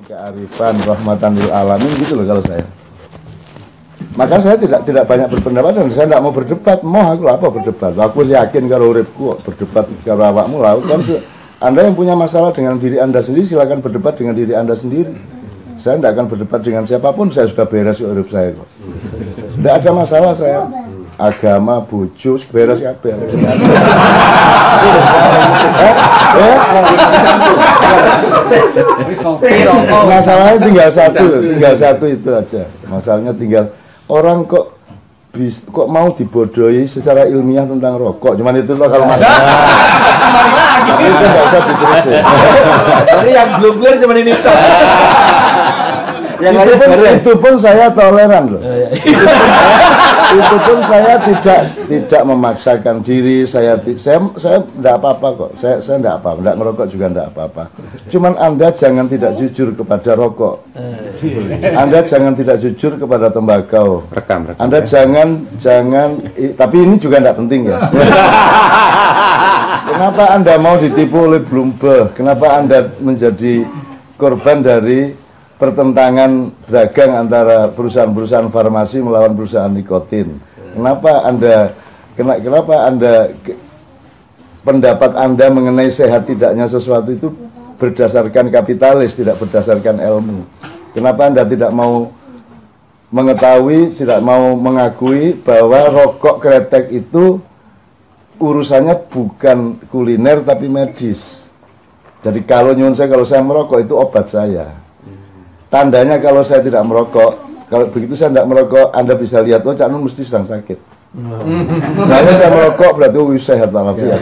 kearifan, rahmatan lil alamin gitu loh kalau saya. Maka saya tidak banyak berpendapat dan saya tidak mau berdebat. Aku apa berdebat? Aku yakin kalau uripku berdebat kalau awakmu lah. Kan Anda yang punya masalah dengan diri Anda sendiri silakan berdebat dengan diri Anda sendiri. Saya tidak akan berdebat dengan siapapun. Saya sudah beres urip saya kok. Tidak ada masalah saya. Agama, bojo, beres kabeh. Masalahnya tinggal satu itu aja. Masalahnya tinggal orang kok mau dibodohi secara ilmiah tentang rokok. Cuman itu loh kalau masalah. Itu nggak usah diterusin. Jadi yang belum clear cuma ini. Itu pun saya toleran loh. Itu pun saya tidak memaksakan diri. Saya tidak apa-apa kok. Saya tidak apa, tidak ngerokok juga tidak apa-apa. Cuman Anda jangan tidak jujur kepada rokok. Anda jangan tidak jujur kepada tembakau. Rekam. Anda jangan. Tapi ini juga tidak penting ya. Kenapa Anda mau ditipu oleh Bloomberg? Kenapa Anda menjadi korban dari pertentangan dagang antara perusahaan-perusahaan farmasi melawan perusahaan nikotin? Kenapa Anda pendapat Anda mengenai sehat tidaknya sesuatu itu berdasarkan kapitalis, tidak berdasarkan ilmu? Kenapa Anda tidak mau mengetahui, tidak mau mengakui bahwa rokok kretek itu urusannya bukan kuliner tapi medis? Jadi kalau saya merokok itu obat saya. Tandanya kalau saya tidak merokok, kalau begitu saya tidak merokok, Anda bisa lihat, oh Cak Nun mesti sedang sakit. Kalau saya merokok berarti sehat walafiat.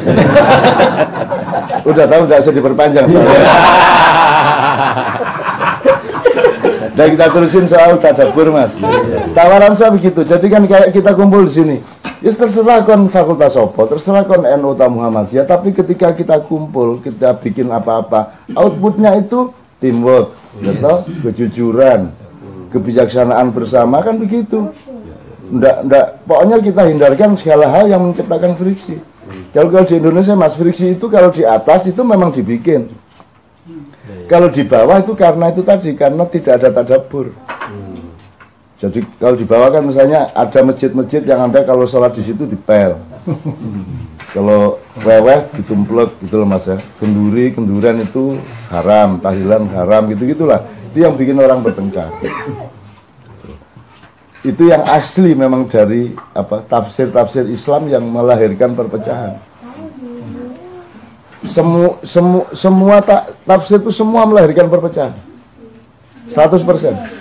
Udah tahu nggak usah diperpanjang soalnya. Dan kita terusin soal tadabbur Mas. Tawaran saya begitu. Jadi kan kayak kita kumpul di sini. Ya terserah kon fakultas opo, terserah kon NU atau Muhammadiyah. Tapi ketika kita kumpul, kita bikin apa-apa, outputnya itu teamwork, kejujuran, kebijaksanaan bersama kan begitu. Pokoknya kita hindarkan segala hal yang menciptakan friksi. Kalau di Indonesia Mas, friksi itu kalau di atas itu memang dibikin. Kalau di bawah itu karena tidak ada tadabbur. Jadi kalau di bawah kan misalnya ada masjid-masjid yang Anda kalau sholat di situ dipel. Kalau weweh ditumplek gitu loh Mas ya. Kenduran itu haram, tahlilan haram gitu-gitulah. Itu yang bikin orang bertengkar. Itu yang asli memang dari tafsir-tafsir Islam yang melahirkan perpecahan. Semua tafsir itu semua melahirkan perpecahan. 100%.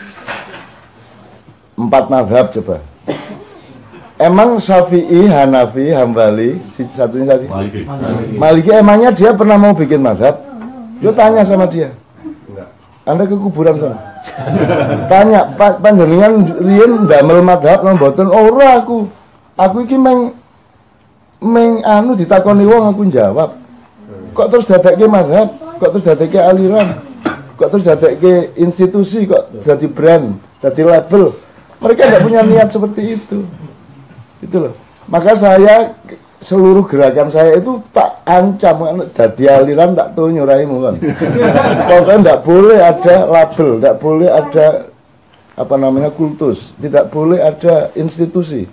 4 mazhab coba. Emang Syafi'i, Hanafi, Hambali, satunya Maliki, emangnya dia pernah mau bikin mazhab? Yo tanya sama dia. Anda ke kuburan sana. Tanya, panjenengan riyen ndamel mazhab nang mboten? Ora aku. Aku iki meng ditakoni wong aku jawab. Kok terus dadekke mazhab? Kok terus dadekke aliran? Kok terus dadekke institusi? Kok jadi brand, jadi label? Mereka tidak punya niat seperti itu. Itu loh. Maka saya seluruh gerakan saya itu tak ancam dadi aliran tak tuh nyuraimu kan. Pokoknya tidak boleh ada label, tidak boleh ada kultus, tidak boleh ada institusi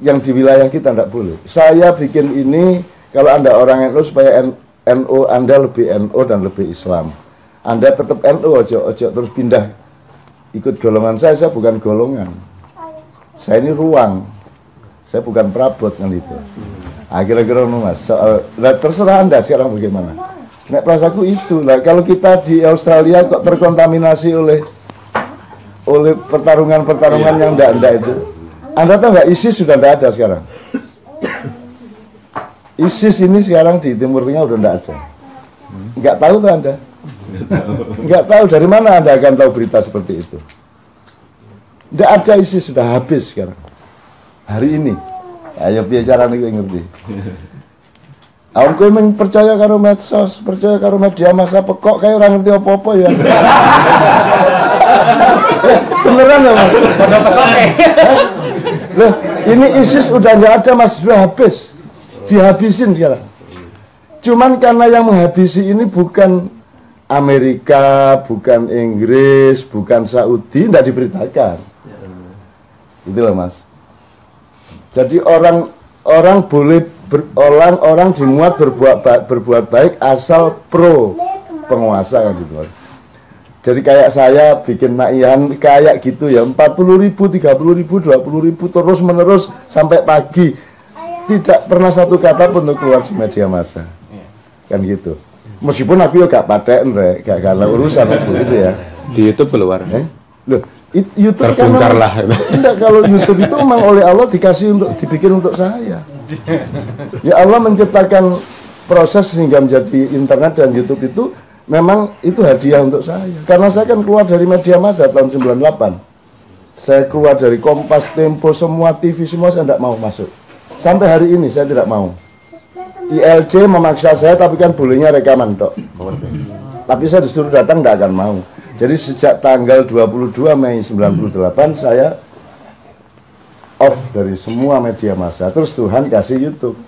yang di wilayah kita tidak boleh. Saya bikin ini kalau Anda orang NU supaya NU Anda lebih NU dan lebih Islam. Anda tetap NU ojo terus pindah ikut golongan saya bukan golongan. Saya ini ruang. Saya bukan perabot kan itu. Kira-kira Mas, soal terserah Anda sekarang bagaimana. Nek perasaanku itu. Nah, kalau kita di Australia kok terkontaminasi oleh pertarungan yang enggak itu. Anda tahu nggak ISIS sudah enggak ada sekarang. ISIS ini sekarang di Timur Tengah udah enggak ada. Enggak tahu tuh Anda. Enggak tahu dari mana Anda akan tahu berita seperti itu. Enggak ada ISIS, sudah habis sekarang. Hari ini. Ayo piye carane kowe ngerti. Aku kowe percaya karo medsos, percaya karo media massa pekok kayak orang ngerti apa-apa ya. Beneran ya Mas? Loh, ini ISIS udah enggak ada Mas, sudah habis. Dihabisin sekarang. Cuman karena yang menghabisi ini bukan Amerika, bukan Inggris, bukan Saudi, tidak diberitakan. Itu loh Mas. Jadi orang boleh orang dimuat berbuat baik asal pro penguasa kan gitu Mas. Jadi kayak saya bikin makian kayak gitu ya, 40.000, 30.000, 20.000 terus menerus sampai pagi, tidak pernah satu kata pun untuk keluar di media massa, kan gitu. Meskipun aku gak paten gak kalau urusan aku gitu ya. Di YouTube keluar. Loh, YouTube terbongkar lah. Enggak, kalau YouTube itu memang oleh Allah dikasih untuk dibikin untuk saya. Ya Allah menciptakan proses sehingga menjadi internet dan YouTube itu memang itu hadiah untuk saya. Karena saya kan keluar dari media massa tahun 98. Saya keluar dari Kompas, Tempo, semua TV, semua saya tidak mau masuk. Sampai hari ini saya tidak mau. ILC memaksa saya, tapi kan bolehnya rekaman tok. Tapi saya disuruh datang tidak akan mau. Jadi sejak tanggal 22 Mei 98 saya off dari semua media massa. Terus Tuhan kasih YouTube.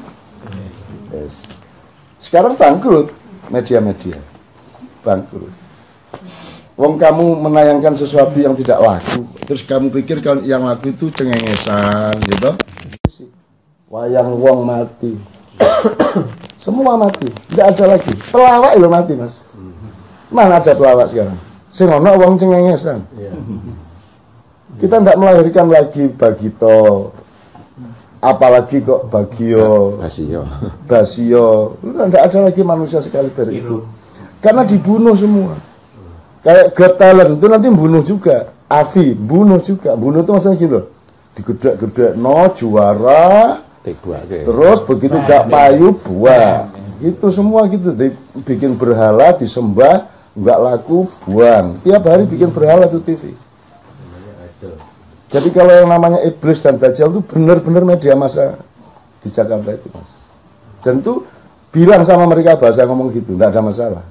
Yes. Sekarang bangkrut media-media. Bangkrut. Wong kamu menayangkan sesuatu yang tidak laku, terus kamu pikir kalau yang laku itu cengengesan, gitu. Wayang wong mati, semua mati, tidak ada lagi. Pelawak itu mati Mas. Mana ada pelawak sekarang? Sing ono wong cengengesan. Kita tidak melahirkan lagi Bagito, apalagi kok Bagio, Basio, tidak ada lagi manusia sekali itu. Karena dibunuh semua. Kayak Got Talent itu nanti bunuh juga. Avi bunuh juga. Bunuh itu maksudnya gitu. Digedek-gedek no juara. Terus begitu gak payu buang. Itu semua gitu. Bikin berhala, disembah, nggak laku, buang. Tiap hari bikin berhala tuh TV. Jadi kalau yang namanya iblis dan dajjal itu benar-benar media massa di Jakarta itu Mas. Dan itu bilang sama mereka bahasa ngomong gitu, nggak ada masalah.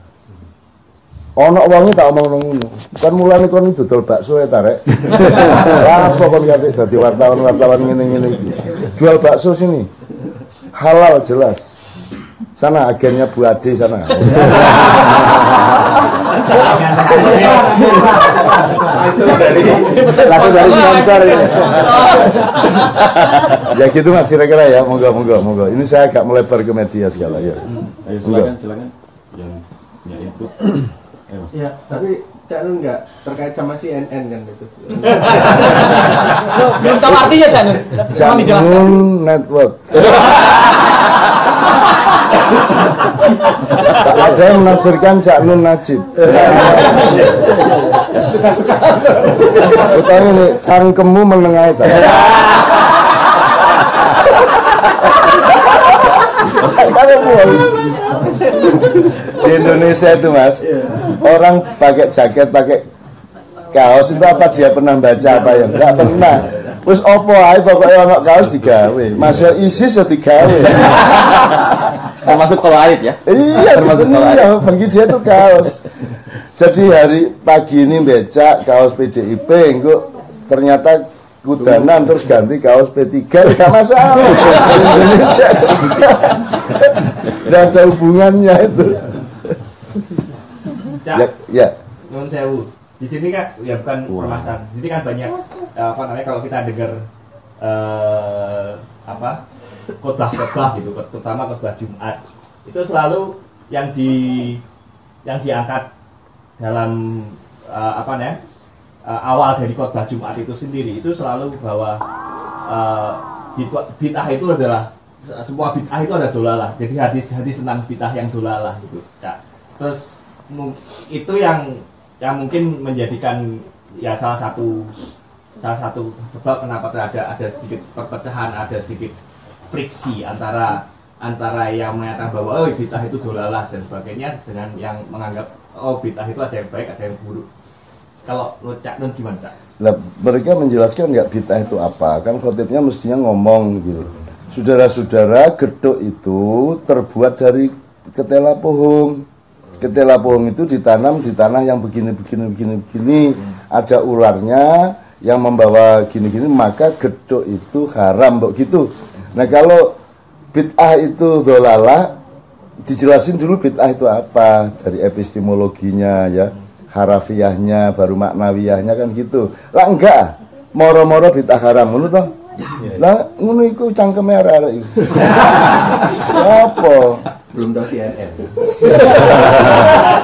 Ono wonge tak omong ngono. Kan mulane kon dodol bakso ya tarek. Lah apa kon kadek dadi wartawan ngene-ngene iki. Jual bakso sini. Halal jelas. Sana agennya Bu Ade sana. Langsung dari sponsor ini. Ya gitu Mas kira-kira ya. Moga. Ini saya agak melebar ke media segala ya. Ayo silakan. Yang input. Ya, tapi Cak Nun enggak terkait sama CNN kan itu. Belum tahu artinya Cak Nun. Cak Nun Network. Ada yang menafsirkan Cak Nun Najib. Suka-suka. Utama ini cangkemmu menengah itu. Di Indonesia itu Mas, orang pakai jaket, pakai kaos itu apa dia pernah baca apa ya? Enggak pernah. Terus opo ae pokoknya ono kaos digawe. Masuk ISIS ya digawe. Termasuk kalau ait ya? Iya, termasuk iya, bagi dia tuh kaos. Jadi hari pagi ini becak kaos PDIP, engko ternyata kudanan terus ganti kaos P3, gak masalah. Indonesia. Tidak ada hubungannya itu. Cak, Ya. Nun sewu. Di sini kan ya bukan permasalahan. Di sini kan banyak apa namanya kalau kita dengar khotbah gitu, terutama khotbah Jumat. Itu selalu yang diangkat dalam awal dari khotbah Jumat itu sendiri itu selalu bahwa bid'ah itu adalah semua bid'ah itu ada dolalah. Jadi hadis tentang bid'ah yang dolalah gitu. Cak. Terus itu yang mungkin menjadikan ya salah satu sebab kenapa ada sedikit perpecahan, ada sedikit friksi antara yang mengatakan bahwa bid'ah itu dolalah dan sebagainya dengan yang menganggap bid'ah itu ada yang baik, ada yang buruk. Kalau lo Cak Nun gimana Cak? Nah, mereka menjelaskan nggak bid'ah itu apa? Kan khotibnya mestinya ngomong gitu. Saudara-saudara, gedok itu terbuat dari ketela pohon. Ketela pohon itu ditanam di tanah yang begini. Ada ularnya yang membawa gini-gini, maka gedok itu haram, begitu. Nah kalau bid'ah itu dolalah, dijelasin dulu bid'ah itu apa, dari epistemologinya ya, harafiahnya, baru maknawiyahnya kan gitu. Lah enggak, moro-moro bid'ah haram ngono toh. Lah ngono iku cangkeme arek-arek iku. Apa? Belum tahu CNN.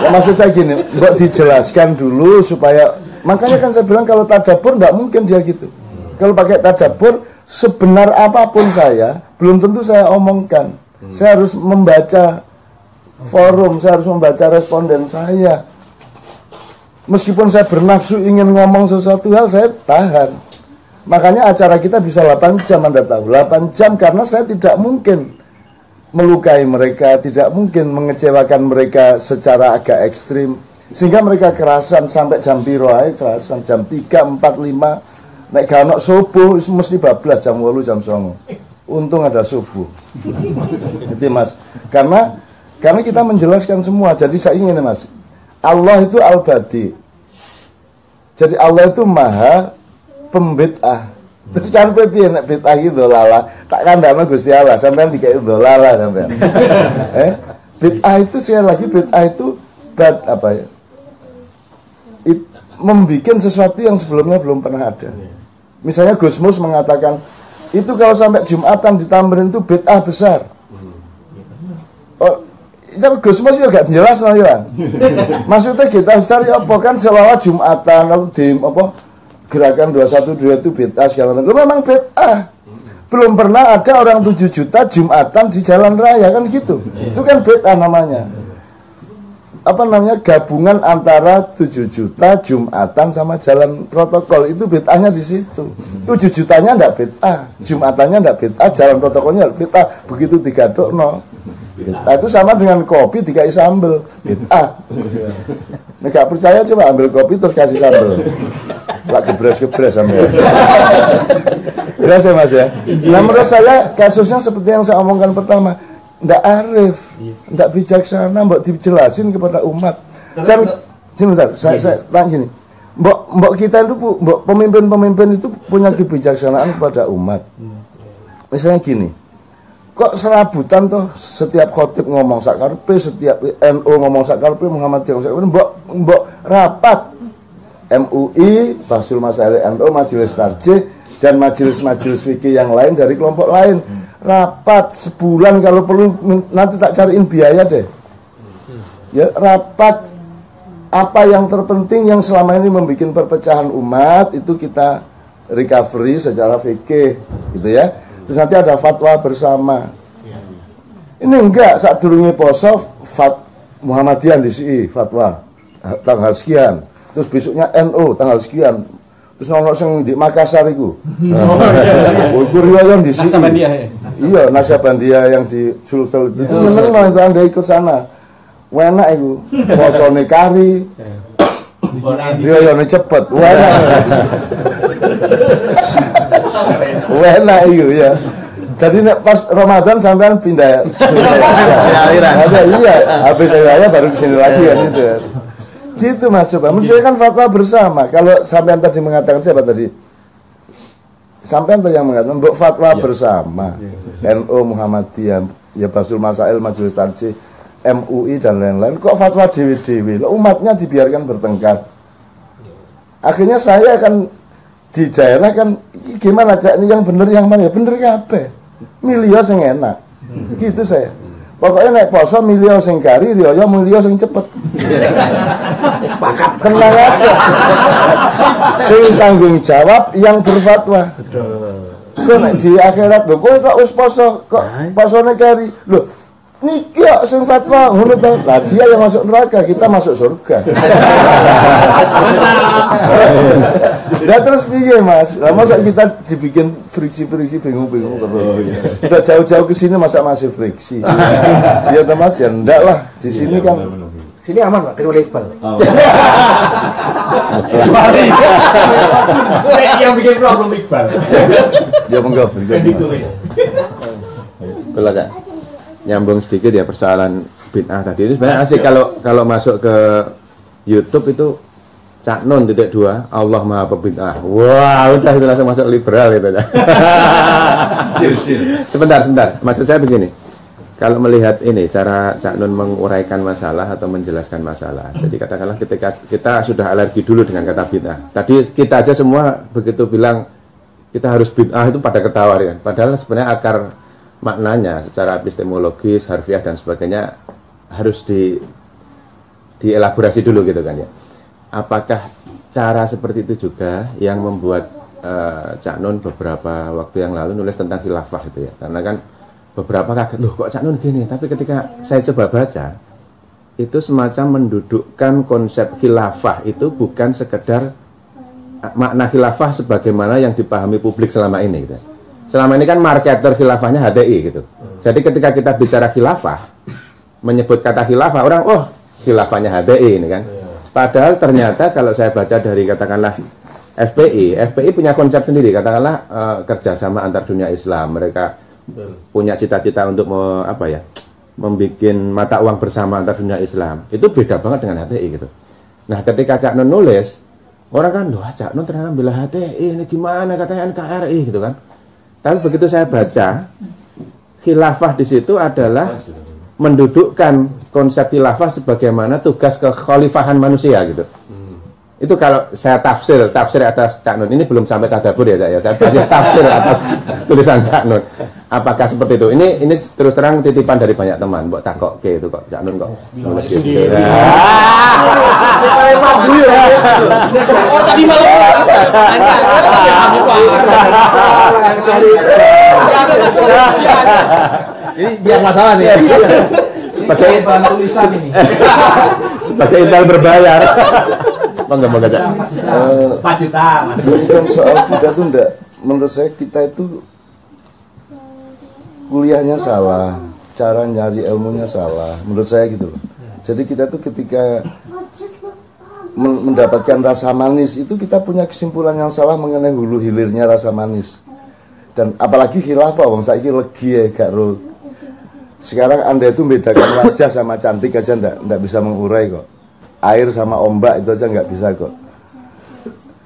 Ya, maksud saya gini, mbok dijelaskan dulu supaya, makanya kan saya bilang kalau tadabbur enggak mungkin dia gitu. Kalau pakai tadabbur, sebenar apapun saya, belum tentu saya omongkan. Saya harus membaca forum, saya harus membaca responden saya. Meskipun saya bernafsu ingin ngomong sesuatu hal, saya tahan. Makanya acara kita bisa 8 jam, Anda tahu. 8 jam karena saya tidak mungkin melukai mereka, tidak mungkin mengecewakan mereka secara agak ekstrim. Sehingga mereka kerasan sampai jam piro ae kerasan, jam 3, 4, 5. Nek gak ono subuh mesti bablas jam 8, jam 9. Untung ada subuh. Itu Mas. Karena kita menjelaskan semua. Jadi saya ingin Mas, Allah itu Al-Badi. Jadi Allah itu Maha Pembid'ah. Terus kan piye nek bid'ah iki dolala, tak kandhane Gusti Allah, sampean dikek dolala sampean. Bid'ah itu sekali lagi bid'ah itu apa ya? Membikin sesuatu yang sebelumnya belum pernah ada. Misalnya Gus Mus mengatakan itu kalau sampai Jumatan ditambahin itu bid'ah besar. Oh, itu Gus Mus juga gak jelas no ya. Maksudnya kita besar ya apa kan selawat Jumatan atau di apa gerakan 212 itu bid'ah segala macam. Memang bid'ah. Belum pernah ada orang 7 juta Jumatan di jalan raya kan gitu. Itu kan bid'ah namanya. Apa namanya? Gabungan antara 7 juta Jumatan sama jalan protokol. Itu bid'ahnya di situ. 7 jutanya enggak bid'ah, Jumatannya enggak bid'ah, jalan protokolnya bid'ah. Begitu digadokno. Bid'ah itu sama dengan kopi dikai sambel, bid'ah. Nek gak percaya coba ambil kopi terus kasih sambel. Lah gebres-gebres sampai. Jelas ya Mas ya. Nah menurut saya kasusnya seperti yang saya omongkan pertama, ndak arif, ndak bijaksana, mbok dijelasin kepada umat. Dan sebentar, saya tanya gini, mbok kita itu, mbok pemimpin-pemimpin itu punya kebijaksanaan kepada umat. Misalnya gini, kok serabutan toh setiap khotib ngomong sakarpe, setiap NU ngomong sakarpe, Muhammadiyah ngomong sakarpe, mbok rapat MUI, Basul Masail NU, Majelis Tarjih, dan majelis-majelis fikih yang lain dari kelompok lain. Rapat sebulan kalau perlu, nanti tak cariin biaya deh. Ya, rapat apa yang terpenting yang selama ini membuat perpecahan umat itu kita recovery secara fikih, gitu ya. Terus nanti ada fatwa bersama. Ini enggak, saat durungi poso Muhammadiyah di sini fatwa tanggal sekian. Terus besoknya NU tanggal sekian. Terus ono sing di Makassar iku. Iku riwayat di sini. Iya, Naksabandia yang di Sulsel itu. Meneng mau Anda ikut sana. Enak iku. Posone kari. Riwayatne cepet. Enak iku ya. Jadi pas Ramadan sampean pindah. Iya, habis saya baru kesini lagi kan gitu. Gitu Mas, coba menyesuaikan fatwa bersama. Kalau sampean tadi mengatakan, siapa tadi? Sampean tadi yang mengatakan mbok fatwa bersama. NU, Muhammadiyah, ya Basul Masail, Majelis Tarjih, MUI dan lain-lain. Kok fatwa dewi-dewi? Umatnya dibiarkan bertengkar. Akhirnya saya akan di daerah kan gimana cak ini yang bener yang mana ya? Bener kabeh. Milih sing enak. Gitu saya. Pokoknya naik poso milih sing kari, riyo milih sing cepet. Sepakat, tenang aja. Sing tanggung jawab yang berfatwa. Kok di akhirat lho, kok wis poso, kok posone kari. Lho, niki kok sing fatwa ngono to. Lah dia yang masuk neraka, kita masuk surga. Lah terus piye Mas? Lah masa kita dibikin friksi-friksi bingung-bingung udah jauh-jauh ke sini masa masih friksi. Iya toh Mas, ya ndak lah. Di sini kan sini aman Pak, kecuali Iqbal. Kecuali yang bikin problem Iqbal. Ya monggo ditulis. Kalau Cak, nyambung sedikit ya persoalan bid'ah tadi itu sebenarnya asik kalau masuk ke YouTube itu Cak Nun .2 Allah Maha Pembid'ah. Wah, udah itu langsung masuk liberal gitu. Sebentar. Maksud saya begini. kalau melihat ini cara Cak Nun menguraikan masalah atau menjelaskan masalah. Jadi katakanlah ketika kita sudah alergi dulu dengan kata bid'ah. Tadi kita aja semua begitu bilang kita harus bid'ah itu pada ketawa kan. Padahal sebenarnya akar maknanya secara epistemologis, harfiah dan sebagainya harus dielaborasi dulu gitu kan ya. Apakah cara seperti itu juga yang membuat Cak Nun beberapa waktu yang lalu nulis tentang khilafah itu ya? Karena kan beberapa kaget, loh kok Cak Nun gini? Tapi ketika saya coba baca, itu semacam mendudukkan konsep khilafah itu bukan sekedar makna khilafah sebagaimana yang dipahami publik selama ini gitu. Selama ini kan marketer khilafahnya HTI gitu. Jadi ketika kita bicara khilafah, menyebut kata khilafah, orang oh khilafahnya HTI ini kan. Padahal ternyata kalau saya baca dari katakanlah FPI punya konsep sendiri, katakanlah kerjasama antar dunia Islam. Mereka punya cita-cita untuk membuat mata uang bersama antar dunia Islam. Itu beda banget dengan HTI gitu. Nah ketika Cak Nun nulis, orang kan, wah Cak Nun ternyata bela HTI, ini gimana katanya NKRI gitu kan. Tapi begitu saya baca, khilafah di situ adalah mendudukkan konsep khilafah sebagaimana tugas kekhalifahan manusia gitu. Itu kalau saya tafsir atas Cak Nun. Ini belum sampai tadabbur ya Cak ya. Saya baca tafsir atas tulisan Cak Nun. Apakah seperti itu? Ini terus terang titipan dari banyak teman. Mbok takokke itu kok Cak Nun kok nulis gitu. Oh tadi malam Ini biar masalah nih. Sebagai tulisan ini. Sebagai intel berbayar. Moga-moga Cak. 4 juta Mas. Bukan soal kita tuh enggak. Menurut saya kita itu kuliahnya salah, cara nyari ilmunya salah. Menurut saya gitu loh. Jadi kita tuh ketika mendapatkan rasa manis itu kita punya kesimpulan yang salah mengenai hulu hilirnya rasa manis. Dan apalagi khilafah, wong saiki legi ya gak ro. Sekarang Anda itu membedakan wajah sama cantik aja enggak bisa mengurai kok. Air sama ombak itu aja nggak bisa kok.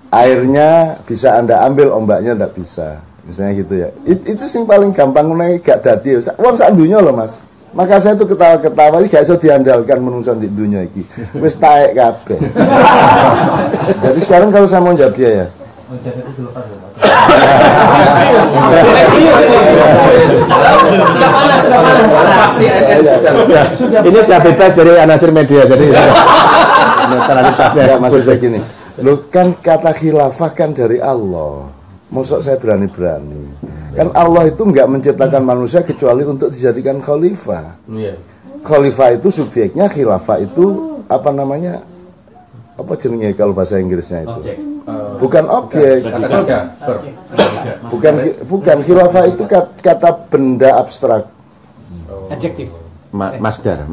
Airnya bisa Anda ambil, ombaknya nggak bisa. Misalnya gitu ya. Itu sing paling gampang naik gak dadi. Wong sak dunya loh Mas. Maka saya tuh ketawa-ketawa iki gak iso diandalkan menungso di dunia iki. Wis taek kabeh. Jadi sekarang kalau saya mau jawab dia ya. Ini cabai bebas dari Anasir Media, jadi netralitasnya. Maksud saya gini, loh kan kata khilafah kan dari Allah. Maksud saya berani-berani. Kan Allah itu nggak menciptakan manusia kecuali untuk dijadikan khalifah. Khalifah itu subjeknya, khilafah itu apa namanya? Apa jenenge kalau bahasa Inggrisnya itu? Bukan objek. Bukan khilafah itu kata benda abstrak. Adjektif. Masdar.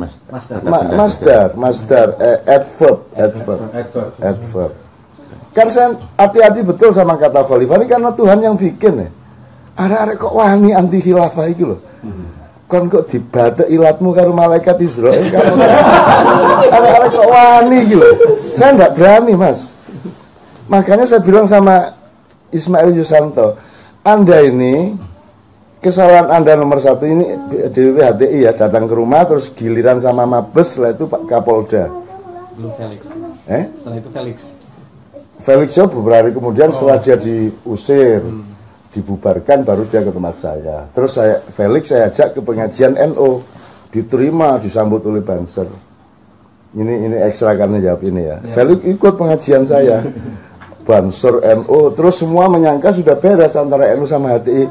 Adverb. Kan saya hati-hati betul sama kata khalifah ini karena Tuhan yang bikin ya. Arek-arek kok wani anti khilafah iki lho. Kon kok dibadek ilatmu karo malaikat Israel kan. Arek-arek kok wani iki lho. Saya enggak berani, Mas. Makanya saya bilang sama Ismail Yusanto, Anda ini kesalahan Anda nomor 1 ini DWP HTI ya, datang ke rumah terus giliran sama Mabes, setelah itu Pak Kapolda. Belum Felix. Setelah itu Felix Job beberapa hari kemudian setelah dia diusir, dibubarkan baru dia ke tempat saya. Terus Felix saya ajak ke pengajian NO, diterima, disambut oleh Banser. Ini ekstra karena jawab ini ya. Felix ikut pengajian saya. Banser NO, terus semua menyangka sudah beres antara NU sama HTI.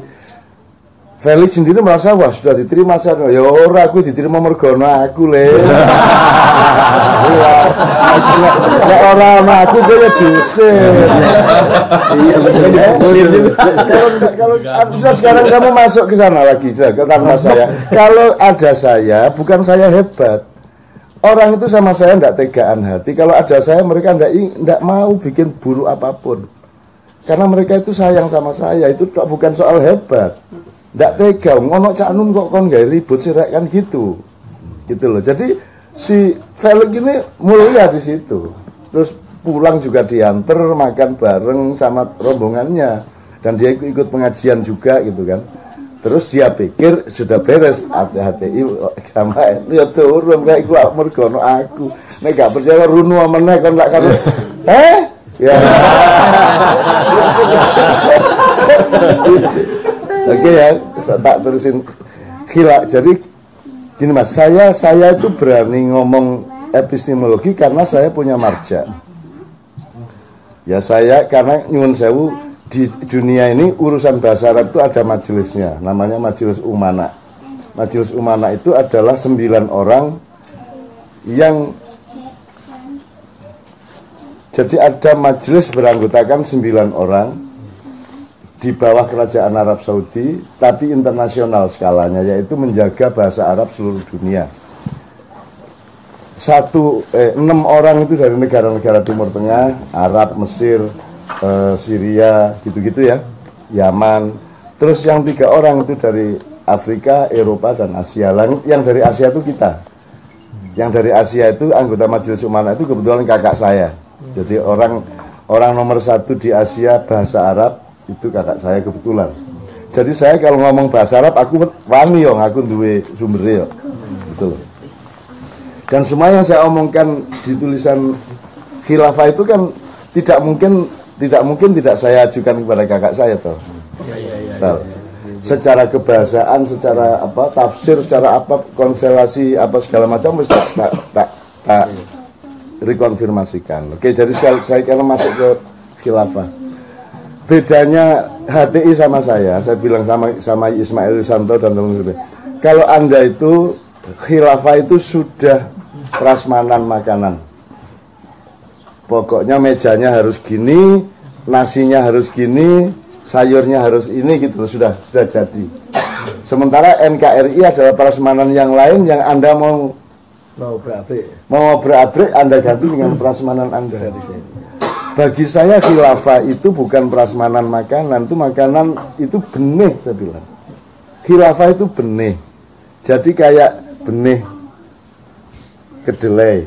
Felix sendiri merasa wah sudah diterima saya. Ya ora aku diterima mergono aku le. Ya ora aku kaya diusir. Iya betul. Kalau sekarang kamu masuk ke sana lagi ke tanpa saya. Kalau ada saya, bukan saya hebat. Orang itu sama saya tidak tegaan hati. Kalau ada saya, mereka tidak mau bikin buruk apapun. Karena mereka itu sayang sama saya. Itu bukan soal hebat. Tidak tega. Ngono Cak Nun kok kon gak ribut sih kan gitu. Gitu loh. Jadi si Felix ini mulia di situ. Terus pulang juga diantar, makan bareng sama rombongannya. Dan dia ikut pengajian juga gitu kan. Terus dia pikir sudah beres HTI agama NU ya turun kayak iku mergono aku. Nek gak percaya runu meneh kon lak karo. Ya. Oke ya, tak terusin khilaf. Jadi gini Mas, saya itu berani ngomong epistemologi karena saya punya marja. Ya saya karena nyuwun sewu di dunia ini urusan bahasa Arab itu ada majelisnya, namanya Majelis Umana. Majelis Umana itu adalah 9 orang yang jadi ada majelis beranggotakan 9 orang di bawah kerajaan Arab Saudi, tapi internasional skalanya, yaitu menjaga bahasa Arab seluruh dunia. 6 orang itu dari negara-negara Timur Tengah, Arab, Mesir, Syria, gitu-gitu ya, Yaman. Terus yang 3 orang itu dari Afrika, Eropa, dan Asia. Yang dari Asia itu kita. Yang dari Asia itu anggota Majelis Umana itu kebetulan kakak saya. Jadi orang nomor 1 di Asia bahasa Arab itu kakak saya kebetulan. Jadi saya kalau ngomong bahasa Arab aku wani yo, aku duwe sumbernya yo. Betul. Dan semua yang saya omongkan di tulisan khilafah itu kan tidak mungkin tidak saya ajukan kepada kakak saya toh. Secara kebahasaan, secara apa tafsir, secara apa konstelasi apa segala macam mesti tak rekonfirmasikan. Oke, jadi saya karena masuk ke khilafah. Bedanya HTI sama saya bilang sama Ismail Yusanto dan teman-teman. Kalau Anda itu khilafah itu sudah prasmanan makanan. Pokoknya mejanya harus gini, nasinya harus gini, sayurnya harus ini gitu sudah jadi. Sementara NKRI adalah prasmanan yang lain yang Anda mau berabrik Anda ganti dengan prasmanan Anda. Bagi saya khilafah itu bukan prasmanan makanan, itu makanan itu benih saya bilang. Khilafah itu benih. Jadi kayak benih kedelai,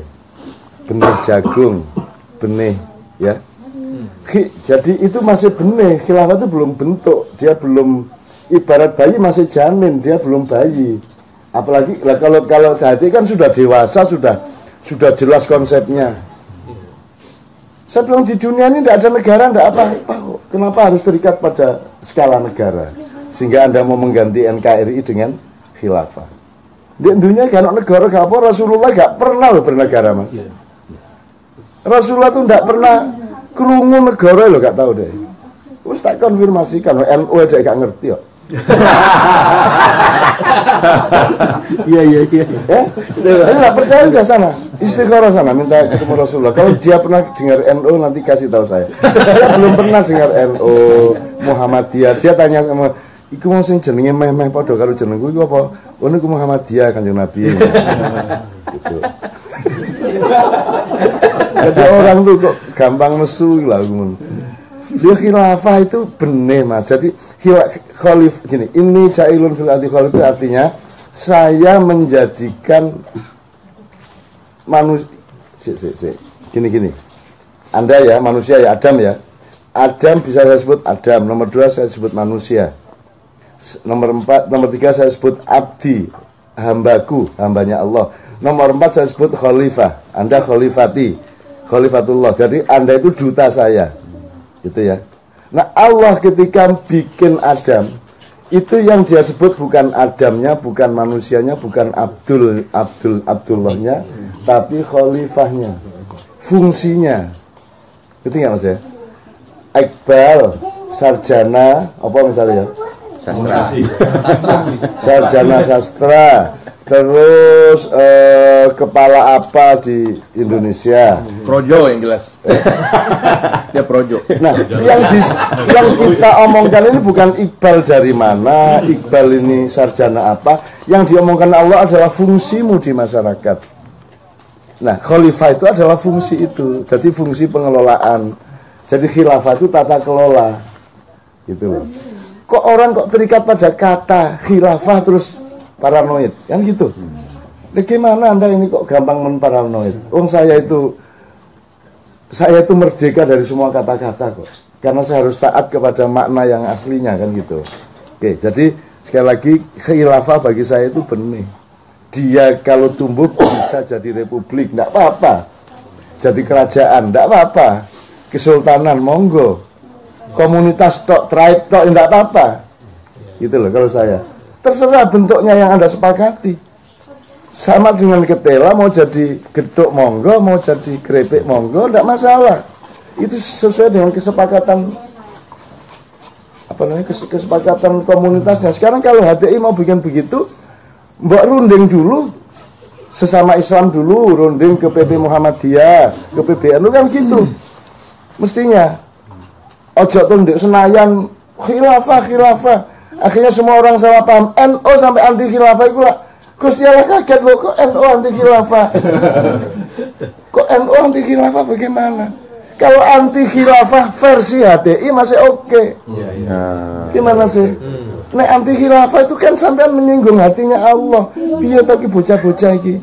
benih jagung, benih ya. Jadi itu masih benih. Khilafah itu belum bentuk, dia belum, ibarat bayi masih janin, dia belum bayi. Apalagi kalau hati kan sudah dewasa, sudah jelas konsepnya. Saya bilang di dunia ini tidak ada negara, tidak apa-apa kok. Kenapa harus terikat pada skala negara? Sehingga Anda mau mengganti NKRI dengan khilafah. Di dunia kan negara gak apa, Rasulullah gak pernah loh bernegara Mas. Rasulullah tuh tidak pernah kerungu negara loh, gak tahu deh. Terus tak konfirmasikan, NU aja gak ngerti kok. Iya. Nggak percaya udah sana, istikharah sana, minta ketemu Rasulullah. Kalau dia pernah dengar NU nanti kasih tahu saya. Dia belum pernah dengar NU, Muhammadiyah. Dia tanya sama, iku mau sing jenenge meh-meh padha karo jenengku iku apa? Oh niku Muhammadiyah Kanjeng Nabi. Gitu. Jadi orang tuh kok gampang nesu lah ngono. Dia khilafah itu benih Mas. Jadi khalif gini, ini jailun fil ardi khalif itu artinya saya menjadikan manusia gini. Anda ya manusia ya, Adam ya. Adam bisa saya sebut Adam, nomor 2 saya sebut manusia. Nomor 3 saya sebut abdi, hambaku, hambanya Allah. Nomor 4 saya sebut khalifah, Anda khalifati, khalifatullah. Jadi Anda itu duta saya. Gitu ya. Nah Allah ketika bikin Adam itu yang dia sebut bukan Adamnya, bukan manusianya, bukan Abdullahnya, tapi khalifahnya, fungsinya. Gitu nggak Mas ya? Iqbal, sarjana apa misalnya ya? Sarjana sastra. Terus kepala apa di Indonesia? Projo yang jelas. Dia projo. Nah, yang kita omongkan ini bukan Iqbal dari mana, Iqbal ini sarjana apa. Yang diomongkan Allah adalah fungsimu di masyarakat. Nah, khalifah itu adalah fungsi itu. Jadi fungsi pengelolaan. Jadi khilafah itu tata kelola. Gitu loh. Kok orang kok terikat pada kata khilafah terus paranoid, kan gitu. Bagaimana Anda ini kok gampang menparanoid? Saya itu merdeka dari semua kata-kata kok. Karena saya harus taat kepada makna yang aslinya kan gitu. Oke, jadi Sekali lagi, khilafah bagi saya itu benih. Dia kalau tumbuh bisa jadi republik, enggak apa-apa. Jadi kerajaan, enggak apa-apa. Kesultanan, monggo. Komunitas tok, tribe tok, enggak apa-apa. Gitu loh kalau saya. Terserah bentuknya yang Anda sepakati. Sama dengan ketela, mau jadi gedok monggo, mau jadi keripik monggo, enggak masalah. Itu sesuai dengan kesepakatan kesepakatan komunitasnya. Sekarang kalau HTI mau bikin begitu, mbak runding dulu sesama Islam dulu, runding ke PP Muhammadiyah, ke PBNU kan gitu. Mestinya ojo tundik Senayan khilafah. Akhirnya semua orang sama paham NU sampai anti khilafah itu lah. Gusti Allah kaget loh, kok NU anti khilafah. Kok NU anti khilafah bagaimana? Kalau anti khilafah versi HTI masih oke. Gimana sih? Nek anti khilafah itu kan sampean menyinggung hatinya Allah. Piye to ki bocah-bocah iki?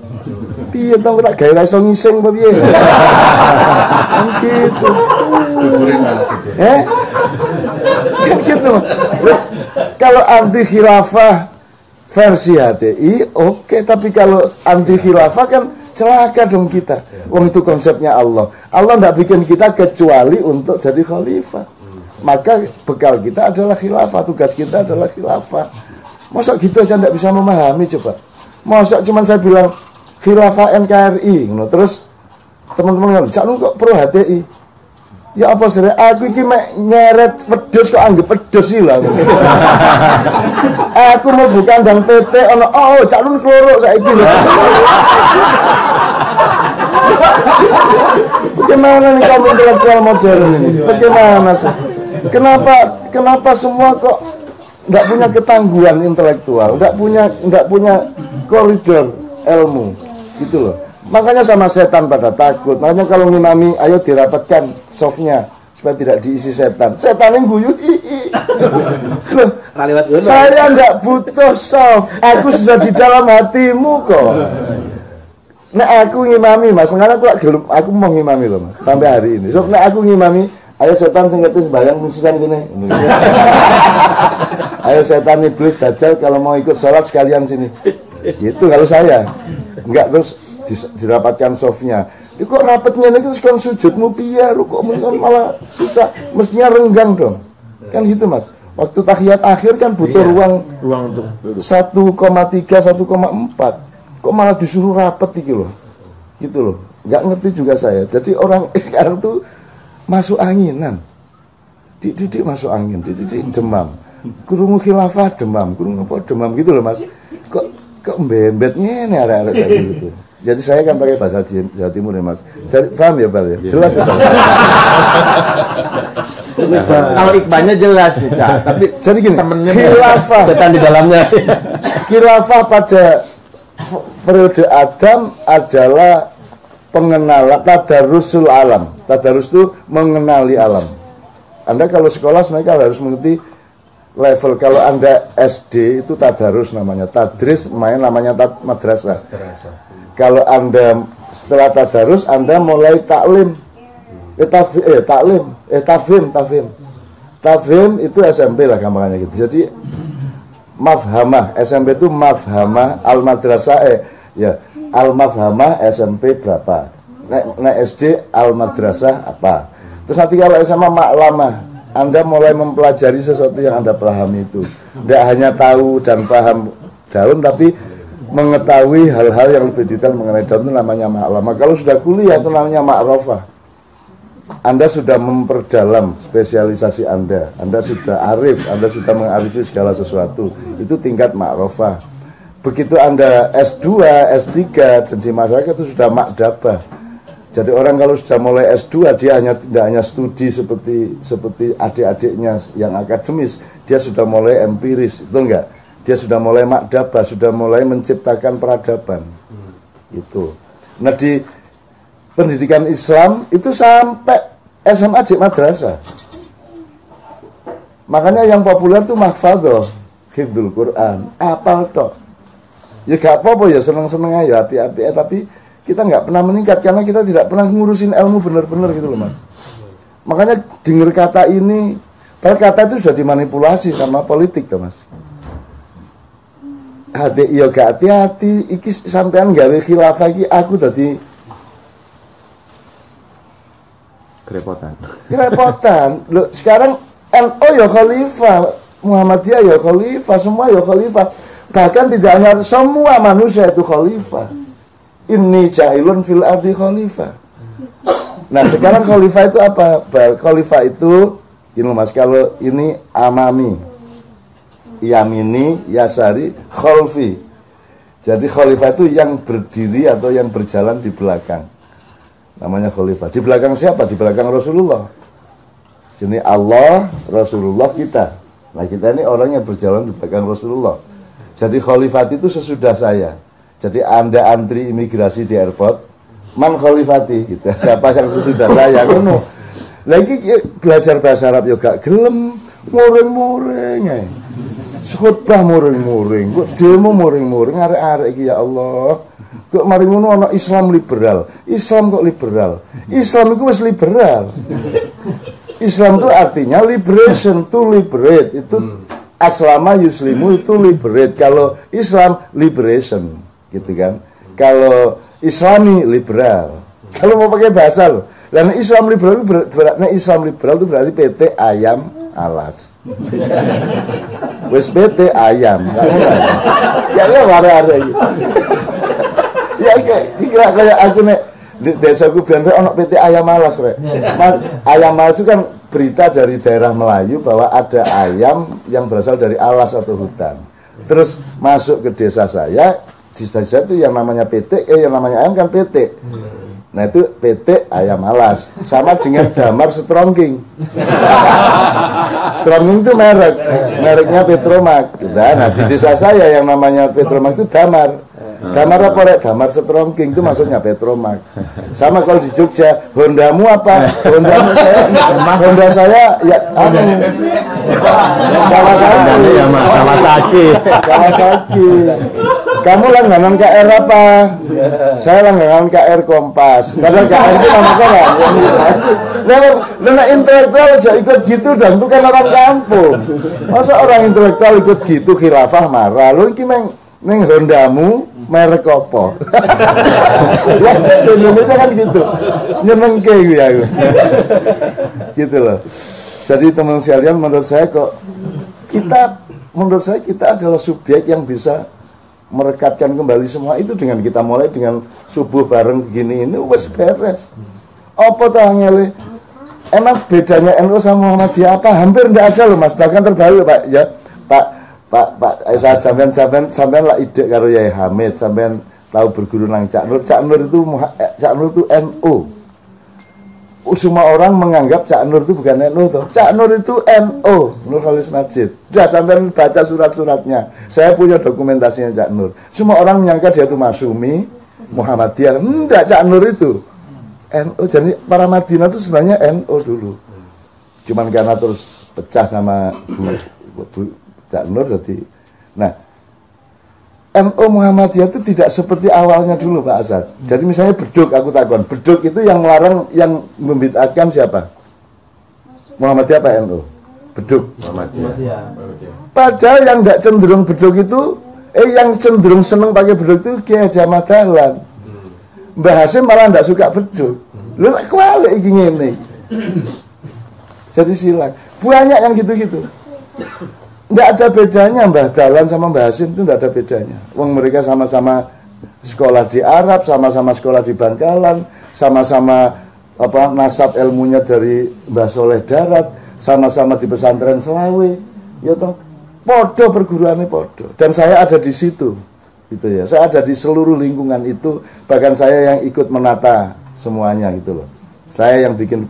Piye to tak gawe ra iso ngising apa piye? Kan gitu. Kan gitu. Kalau anti khilafah versi HTI oke, tapi kalau anti khilafah kan celaka dong kita. Wong itu konsepnya Allah. Allah tidak bikin kita kecuali untuk jadi khalifah. Maka bekal kita adalah khilafah, tugas kita adalah khilafah. Masa gitu aja tidak bisa memahami coba. Masa cuma saya bilang khilafah NKRI, terus teman-teman ngomong, "Cak lu kok pro HTI?" Ya apa sih? Aku iki mek nyeret pedus kok anggap pedus sih lah. Aku mau bukan dan PT ono Cak lu kloro saiki lho. Bagaimana nih kaum intelektual modern ini? Bagaimana sih? Kenapa semua kok enggak punya ketangguhan intelektual, enggak punya koridor ilmu, gitu loh. Makanya sama setan pada takut. Makanya kalau ngimami, ayo dirapatkan softnya supaya tidak diisi setan. Setan yang guyu, loh, saya enggak butuh soft. Aku sudah di dalam hatimu kok. Nek aku ngimami mas, makanya aku mau ngimami loh mas, sampai hari ini. So, nek aku ngimami, ayo setan sing ngerti sembahyang musisan gini. Ayo setan iblis dajjal kalau mau ikut sholat sekalian sini. Gitu kalau saya. Enggak terus dirapatkan softnya. Ini kok rapatnya ini terus kan sujudmu piye, rukukmu kan malah susah. Mestinya renggang dong. Kan gitu mas. Waktu tahiyat akhir kan butuh ruang untuk 1,3 1,4. Kok malah disuruh rapat gitu loh. Gitu loh. Enggak ngerti juga saya. Jadi orang sekarang tuh masuk anginan. Dididik masuk angin, dididik demam. Kurungu khilafah demam, kurungu apa demam gitu loh mas. Kok mbembetnya ini ada kayak gitu. Jadi saya kan pakai bahasa Jawa Timur ya mas. Jadi, paham ya Bal ya? Jelas ya. Kalau Iqbalnya jelas nih Cak. Tapi jadi gini, temennya khilafah setan di dalamnya. Khilafah pada periode Adam adalah pengenalan tadarusul alam. Tadarus itu mengenali alam. Anda kalau sekolah sebenarnya harus mengerti level. Kalau Anda SD itu tadarus namanya, tadris main namanya madrasah. Kalau Anda setelah tadarus Anda mulai taklim. Tafhim itu SMP lah gampangannya gitu. Jadi mafhamah, SMP itu mafhamah, al-madrasah al-mafhamah SMP berapa. Nek SD al-madrasah apa. Terus nanti kalau SMA maklamah, Anda mulai mempelajari sesuatu yang Anda pahami itu. Tidak hanya tahu dan paham daun, tapi mengetahui hal-hal yang lebih detail mengenai daun itu namanya maklamah. Kalau sudah kuliah itu namanya ma'rofah. Anda sudah memperdalam spesialisasi Anda. Anda sudah arif, Anda sudah mengarifi segala sesuatu. Itu tingkat ma'rofah. Begitu Anda S2, S3 dan di masyarakat itu sudah makdabah. Jadi orang kalau sudah mulai S2 dia tidak hanya studi seperti adik-adiknya yang akademis, dia sudah mulai empiris, itu enggak? Dia sudah mulai makdabah, sudah mulai menciptakan peradaban. Itu. Nah di pendidikan Islam itu sampai SMA J madrasah. Makanya yang populer tuh mahfadhah, hifdzul Quran, apal tok. Ya gak apa-apa ya, seneng-seneng aja, api-api, tapi kita nggak pernah meningkat karena kita tidak pernah ngurusin ilmu benar-benar gitu loh mas. Makanya dengar kata ini, padahal kata itu sudah dimanipulasi sama politik tuh mas. hati iya gak hati-hati iki sampean gawe khilafah iki aku dadi kerepotan. Loh, sekarang NU ya khalifah, Muhammadiyah ya khalifah, semua ya khalifah. Bahkan tidak hanya semua manusia itu khalifah. Inni ja'ilun fil ardi khalifah. Nah, sekarang khalifah itu apa? Khalifah itu gini Mas, kalau ini amami, yamini, yasari, khalfi. Jadi khalifah itu yang berdiri atau yang berjalan di belakang. Namanya khalifah. Di belakang siapa? Di belakang Rasulullah. Jadi Allah, Rasulullah, kita. Nah, kita ini orang yang berjalan di belakang Rasulullah. Jadi khalifat itu sesudah saya. Jadi Anda antri imigrasi di airport, man khalifati gitu. Siapa yang sesudah saya ngono. Lagi belajar bahasa Arab yo gak gelem, muring-muring ae. Khotbah muring-muring, kok demo muring-muring arek-arek iki ya Allah. Kok mari ngono ana Islam liberal. Islam kok liberal? Islam itu wis liberal. Islam itu artinya liberation, to liberate. Itu aslama yuslimu itu liberate. Kalau Islam liberation, gitu kan. Kalau Islami liberal. Kalau mau pakai bahasa loh. Dan Islam liberal itu berarti Islam liberal itu berarti PT ayam alas. Wes PT ayam. Ya wara-wara iki. Ya kayak aku nek di desaku biyen ono PT ayam alas rek. Ayam alas itu kan berita dari daerah Melayu bahwa ada ayam yang berasal dari alas atau hutan. Terus masuk ke desa saya, di desa itu yang namanya PT, yang namanya ayam kan PT. Nah itu PT ayam alas, sama dengan Damar Strongking. Strongking itu mereknya Petromak. Nah di desa saya yang namanya Petromak itu Damar. Damar apa rek? Damar Strongking itu maksudnya Petromak. Sama kalau di Jogja, Hondamu apa? Honda saya ya Kawasaki. Kamu langganan KR apa? Saya langganan KR Kompas. Padahal KR itu nama orang. Nah, intelektual aja ikut gitu dan itu kan orang kampung. Masa orang intelektual ikut gitu khilafah marah. Lu iki neng Hondamu merek apa? Ya, di Indonesia kan gitu. Nyenengke ya. Gitu loh. Jadi teman sekalian menurut saya kita adalah subjek yang bisa merekatkan kembali semua itu dengan kita mulai dengan subuh bareng begini ini wes beres. Apa toh ngele? Emang bedanya NU sama Muhammadiyah apa? Hampir enggak ada loh Mas. Bahkan terbalik Pak ya. Pak saat sampean lah ide karo Yai Hamid, sampean tahu berguru nang Cak Nur. Cak Nur itu NU. Semua orang menganggap Cak Nur itu bukan NU toh. Cak Nur itu NU, Nur Khalis Majid. Sudah sampai baca surat-suratnya. Saya punya dokumentasinya Cak Nur. Semua orang menyangka dia itu Masyumi, Muhammadiyah. Enggak, Cak Nur itu NU. Jadi para Madinah itu sebenarnya NU dulu. Cuman karena terus pecah sama Bu Cak Nur jadi. Nah, NU Muhammadiyah itu tidak seperti awalnya dulu Pak Asad. Jadi misalnya beduk, aku takon, beduk itu yang melarang, yang membid'ahkan siapa? Muhammadiyah apa NU? Beduk. Muhammadiyah. Padahal yang tidak cenderung beduk itu, yang cenderung seneng pakai beduk itu Kiai Haji Ahmad Dahlan. Mbah Hasim malah tidak suka beduk. Lu kualik gini. Jadi silang. Banyak yang gitu-gitu. Nggak ada bedanya Mbah Dahlan sama Mbah Hasim itu nggak ada bedanya. Wong mereka sama-sama sekolah di Arab, sama-sama sekolah di Bangkalan, sama-sama nasab ilmunya dari Mbah Soleh Darat, sama-sama di pesantren Selawe, ya toh. Podo perguruannya podo. Dan saya ada di situ, gitu ya. Saya ada di seluruh lingkungan itu, bahkan saya yang ikut menata semuanya gitu loh. Saya yang bikin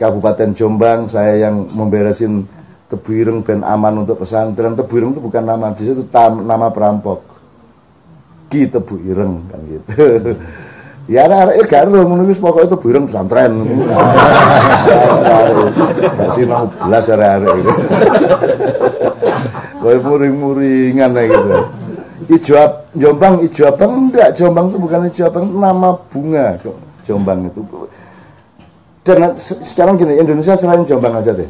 Kabupaten Jombang, saya yang memberesin Tebu Ireng ben aman untuk pesantren. Tebu Ireng itu bukan nama, di situ nama perampok. Ki Tebu Ireng kan gitu. Ya arek garo ngono wis pokoke Tebu Ireng pesantren. Kasih nang belas arek itu. Kowe muring-muringan gitu. Ijo Jombang enggak, Jombang itu bukan Ijo Abang, nama bunga kok Jombang itu. Dan sekarang gini, Indonesia selain Jombang aja deh.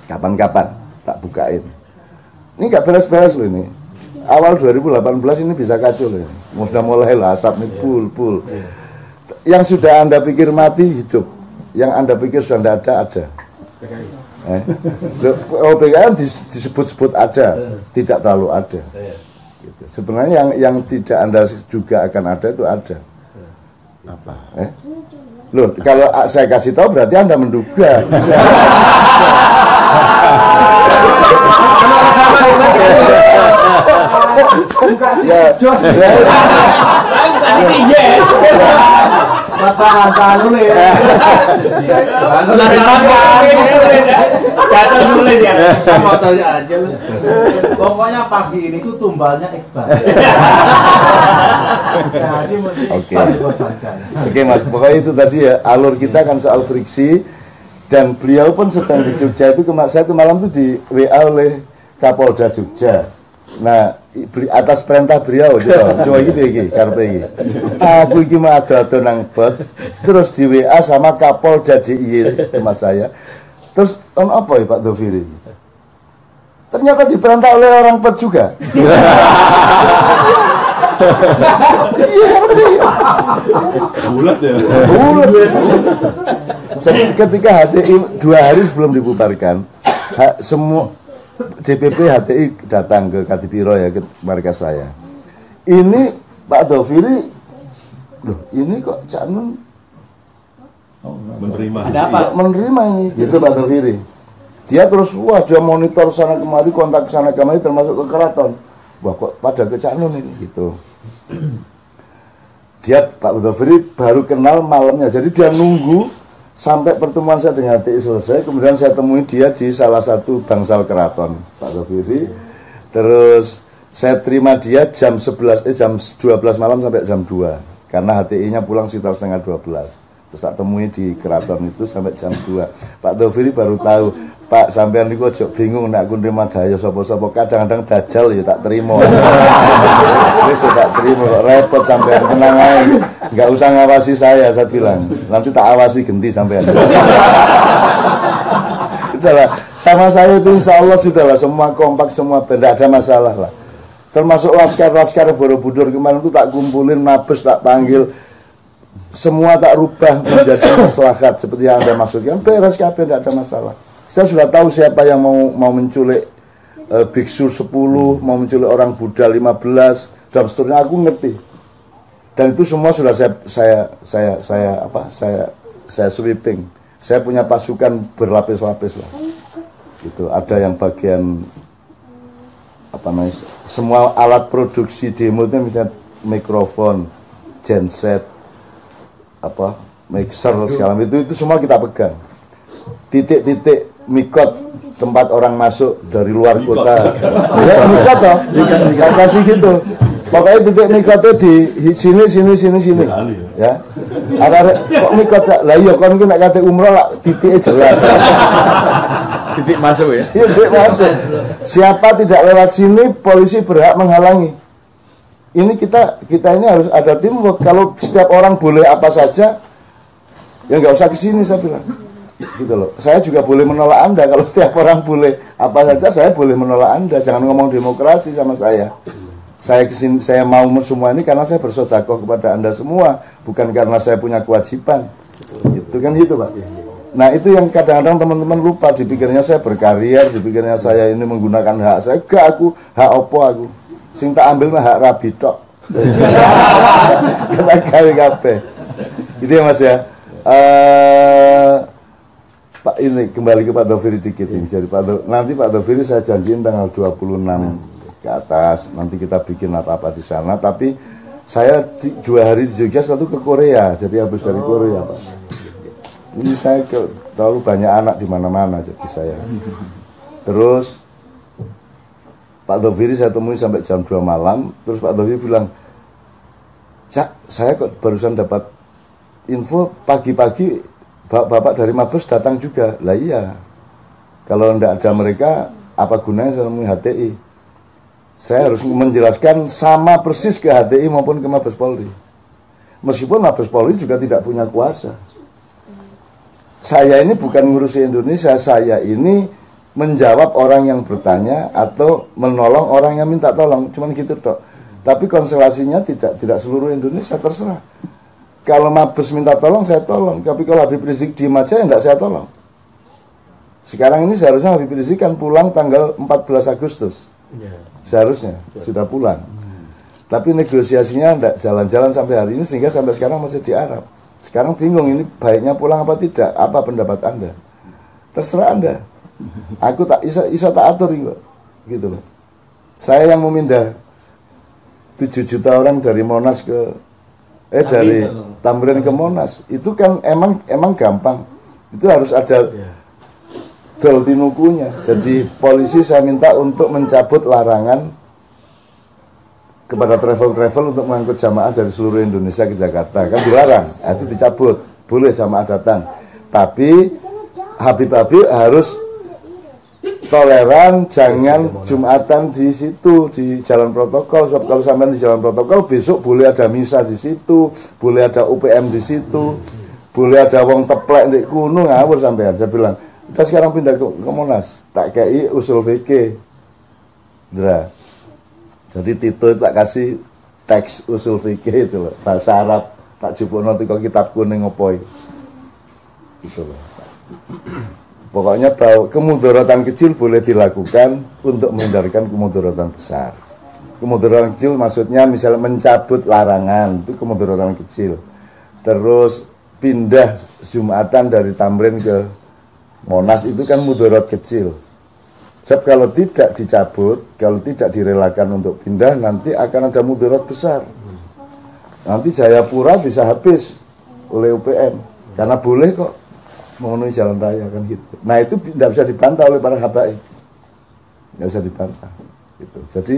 Kapan-kapan tak bukain. Ini nggak beres-beres loh ini. awal 2018 ini bisa kacau loh. Sudah mulai lah asap nih pul. Yang sudah Anda pikir mati hidup, yang Anda pikir sudah tidak ada. PKI disebut-sebut ada, tidak terlalu ada. Gitu. Sebenarnya yang tidak Anda juga akan ada itu ada. Apa? Loh, kalau saya kasih tahu berarti Anda menduga. Ya, yes. Kata-kata lu nih. Kata nulis ya. Kamu tahu aja lu. Pokoknya pagi ini tuh tumbalnya Iqbal. Jadi mesti Iqbal dikorbankan. Oke Mas, pokoknya itu tadi ya, alur kita kan soal friksi. Dan beliau pun sedang di Jogja itu, saya itu malam itu di WA oleh Kapolda Jogja. Nah, atas perintah beliau gitu. Coba iki karepe iki. Aku iki mah ado nang bot, terus di WA sama Kapolda DIY teman saya. Terus on apa ya Pak Doviri? Ternyata diperintah oleh orang bot juga. Bulat ya. Bulat. Jadi ketika HTI 2 hari sebelum dibubarkan, semua DPP HTI datang ke Kadipiro ya, ke markas saya. Ini Pak Doviri, loh ini kok Cak Nun Menerima. Ada apa? menerima ini, gitu Pak Doviri. Dia terus dia monitor sana kemari, kontak sana kemari, termasuk ke keraton. Wah kok pada ke Cak Nun ini, gitu. Dia Pak Doviri baru kenal malamnya, jadi dia nunggu sampai pertemuan saya dengan HTI selesai, kemudian saya temui dia di salah satu bangsal keraton, Pak Doviri. Terus saya terima dia jam 12 malam sampai jam 2, karena HTI-nya pulang sekitar setengah 12. Terus tak temui di keraton itu sampai jam 2. Pak Doviri baru tahu, Pak sampean niku aja bingung nek aku nerima daya sapa-sapa, kadang-kadang dajal ya tak terima. Wis tak terima kok repot sampean, tenang aja. Enggak usah ngawasi saya bilang. Nanti tak awasi genti sampean. Sudahlah, sama saya itu insya Allah sudahlah, semua kompak, semua tidak ada masalah lah. Termasuk laskar-laskar Borobudur kemarin itu tak kumpulin, Mabes tak panggil, semua tak rubah menjadi maslahat seperti yang Anda maksudkan, beres kabeh, tidak ada masalah. Saya sudah tahu siapa yang mau menculik biksu 10, mau menculik orang Buddha 15 dan seterusnya, aku ngerti. Dan itu semua sudah saya sweeping. Saya punya pasukan berlapis-lapis lah. Itu ada yang bagian semua alat produksi demo itu misalnya mikrofon, genset, mixer segala itu semua kita pegang. Titik-titik mikot tempat orang masuk dari luar kota. Ya mikot toh, kita kasih gitu. Pokoknya titik mikotnya di sini. Ya. Ada kok mikot lah iya kon iki nek kate umroh lah titiknya jelas. Titik masuk ya. Iya, titik masuk. Siapa tidak lewat sini, polisi berhak menghalangi. Ini kita ini harus ada teamwork. Kalau setiap orang boleh apa saja, ya nggak usah kesini saya bilang. Gitu loh. Saya juga boleh menolak Anda. Kalau setiap orang boleh apa saja, saya boleh menolak Anda. Jangan ngomong demokrasi sama saya. Saya kesini, saya mau semua ini karena saya bersedekah kepada Anda semua, bukan karena saya punya kewajiban. Itu kan gitu Pak. Nah itu yang kadang-kadang teman-teman lupa, dipikirnya saya berkarya, dipikirnya saya ini menggunakan hak saya. Enggak, aku hak opo aku. Sing tak ambil mah hak rabi tok. Kena kabeh. Itu ya Mas ya. Pak ini kembali ke Pak Doviri dikit ini. Jadi nanti Pak Doviri saya janjiin tanggal 26 ke atas. Nanti kita bikin apa-apa di sana. Tapi saya 2 hari di Jogja, satu ke Korea. Jadi habis dari Korea Pak. Ini saya terlalu banyak anak di mana-mana jadi saya. Terus Pak Doviri saya temui sampai jam 2 malam. Terus Pak Doviri bilang, Cak, saya kok barusan dapat info pagi-pagi bapak dari Mabes datang juga. Lah iya, kalau tidak ada mereka, apa gunanya saya nemui HTI? Saya harus menjelaskan sama persis ke HTI maupun ke Mabes Polri. Meskipun Mabes Polri juga tidak punya kuasa. Saya ini bukan ngurusi Indonesia, saya ini menjawab orang yang bertanya atau menolong orang yang minta tolong, cuman gitu dok. Tapi konstelasinya tidak seluruh Indonesia, terserah. Kalau Mabes minta tolong, saya tolong. Tapi kalau Habib Rizik diem aja, ya enggak saya tolong. Sekarang ini seharusnya Habib Rizik kan pulang tanggal 14 Agustus. Seharusnya sudah pulang. Tapi negosiasinya enggak jalan-jalan sampai hari ini, sehingga sampai sekarang masih di Arab. Sekarang bingung ini baiknya pulang apa tidak. Apa pendapat Anda? Terserah Anda. Aku tak iso tak atur gitu loh. Saya yang memindah 7 juta orang dari Monas ke dari Tamrin ke Monas. Itu kan emang gampang. Itu harus ada dol tinukunya. Jadi polisi saya minta untuk mencabut larangan kepada travel untuk mengangkut jamaah dari seluruh Indonesia ke Jakarta. Kan dilarang. Nah, itu dicabut. Boleh jamaah datang. Tapi Habib-Habib harus toleran, jangan Jumatan di situ, di jalan protokol. Sebab kalau sampai di jalan protokol, besok boleh ada misa di situ, boleh ada UPM di situ, boleh ada wong teplek di kuno, ngawur sampean. Saya bilang, udah sekarang pindah ke Monas, tak kei usul fikih. Dra. Jadi Tito tak kasih teks usul fikih itu loh, bahasa Arab, tak jupukno teko kitab kuning ngopoi. Gitu loh. Pokoknya tahu kemudaratan kecil boleh dilakukan untuk menghindarkan kemudaratan besar. Kemudaratan kecil maksudnya misalnya mencabut larangan, itu kemudaratan kecil. Terus pindah Jumatan dari Tamrin ke Monas, itu kan mudarat kecil. Sebab kalau tidak dicabut, kalau tidak direlakan untuk pindah, nanti akan ada mudarat besar. Nanti Jayapura bisa habis oleh UPM, karena boleh kok memenuhi jalan raya kan gitu. Nah itu tidak bisa dibantah oleh para habaib, tidak bisa dibantah gitu. Jadi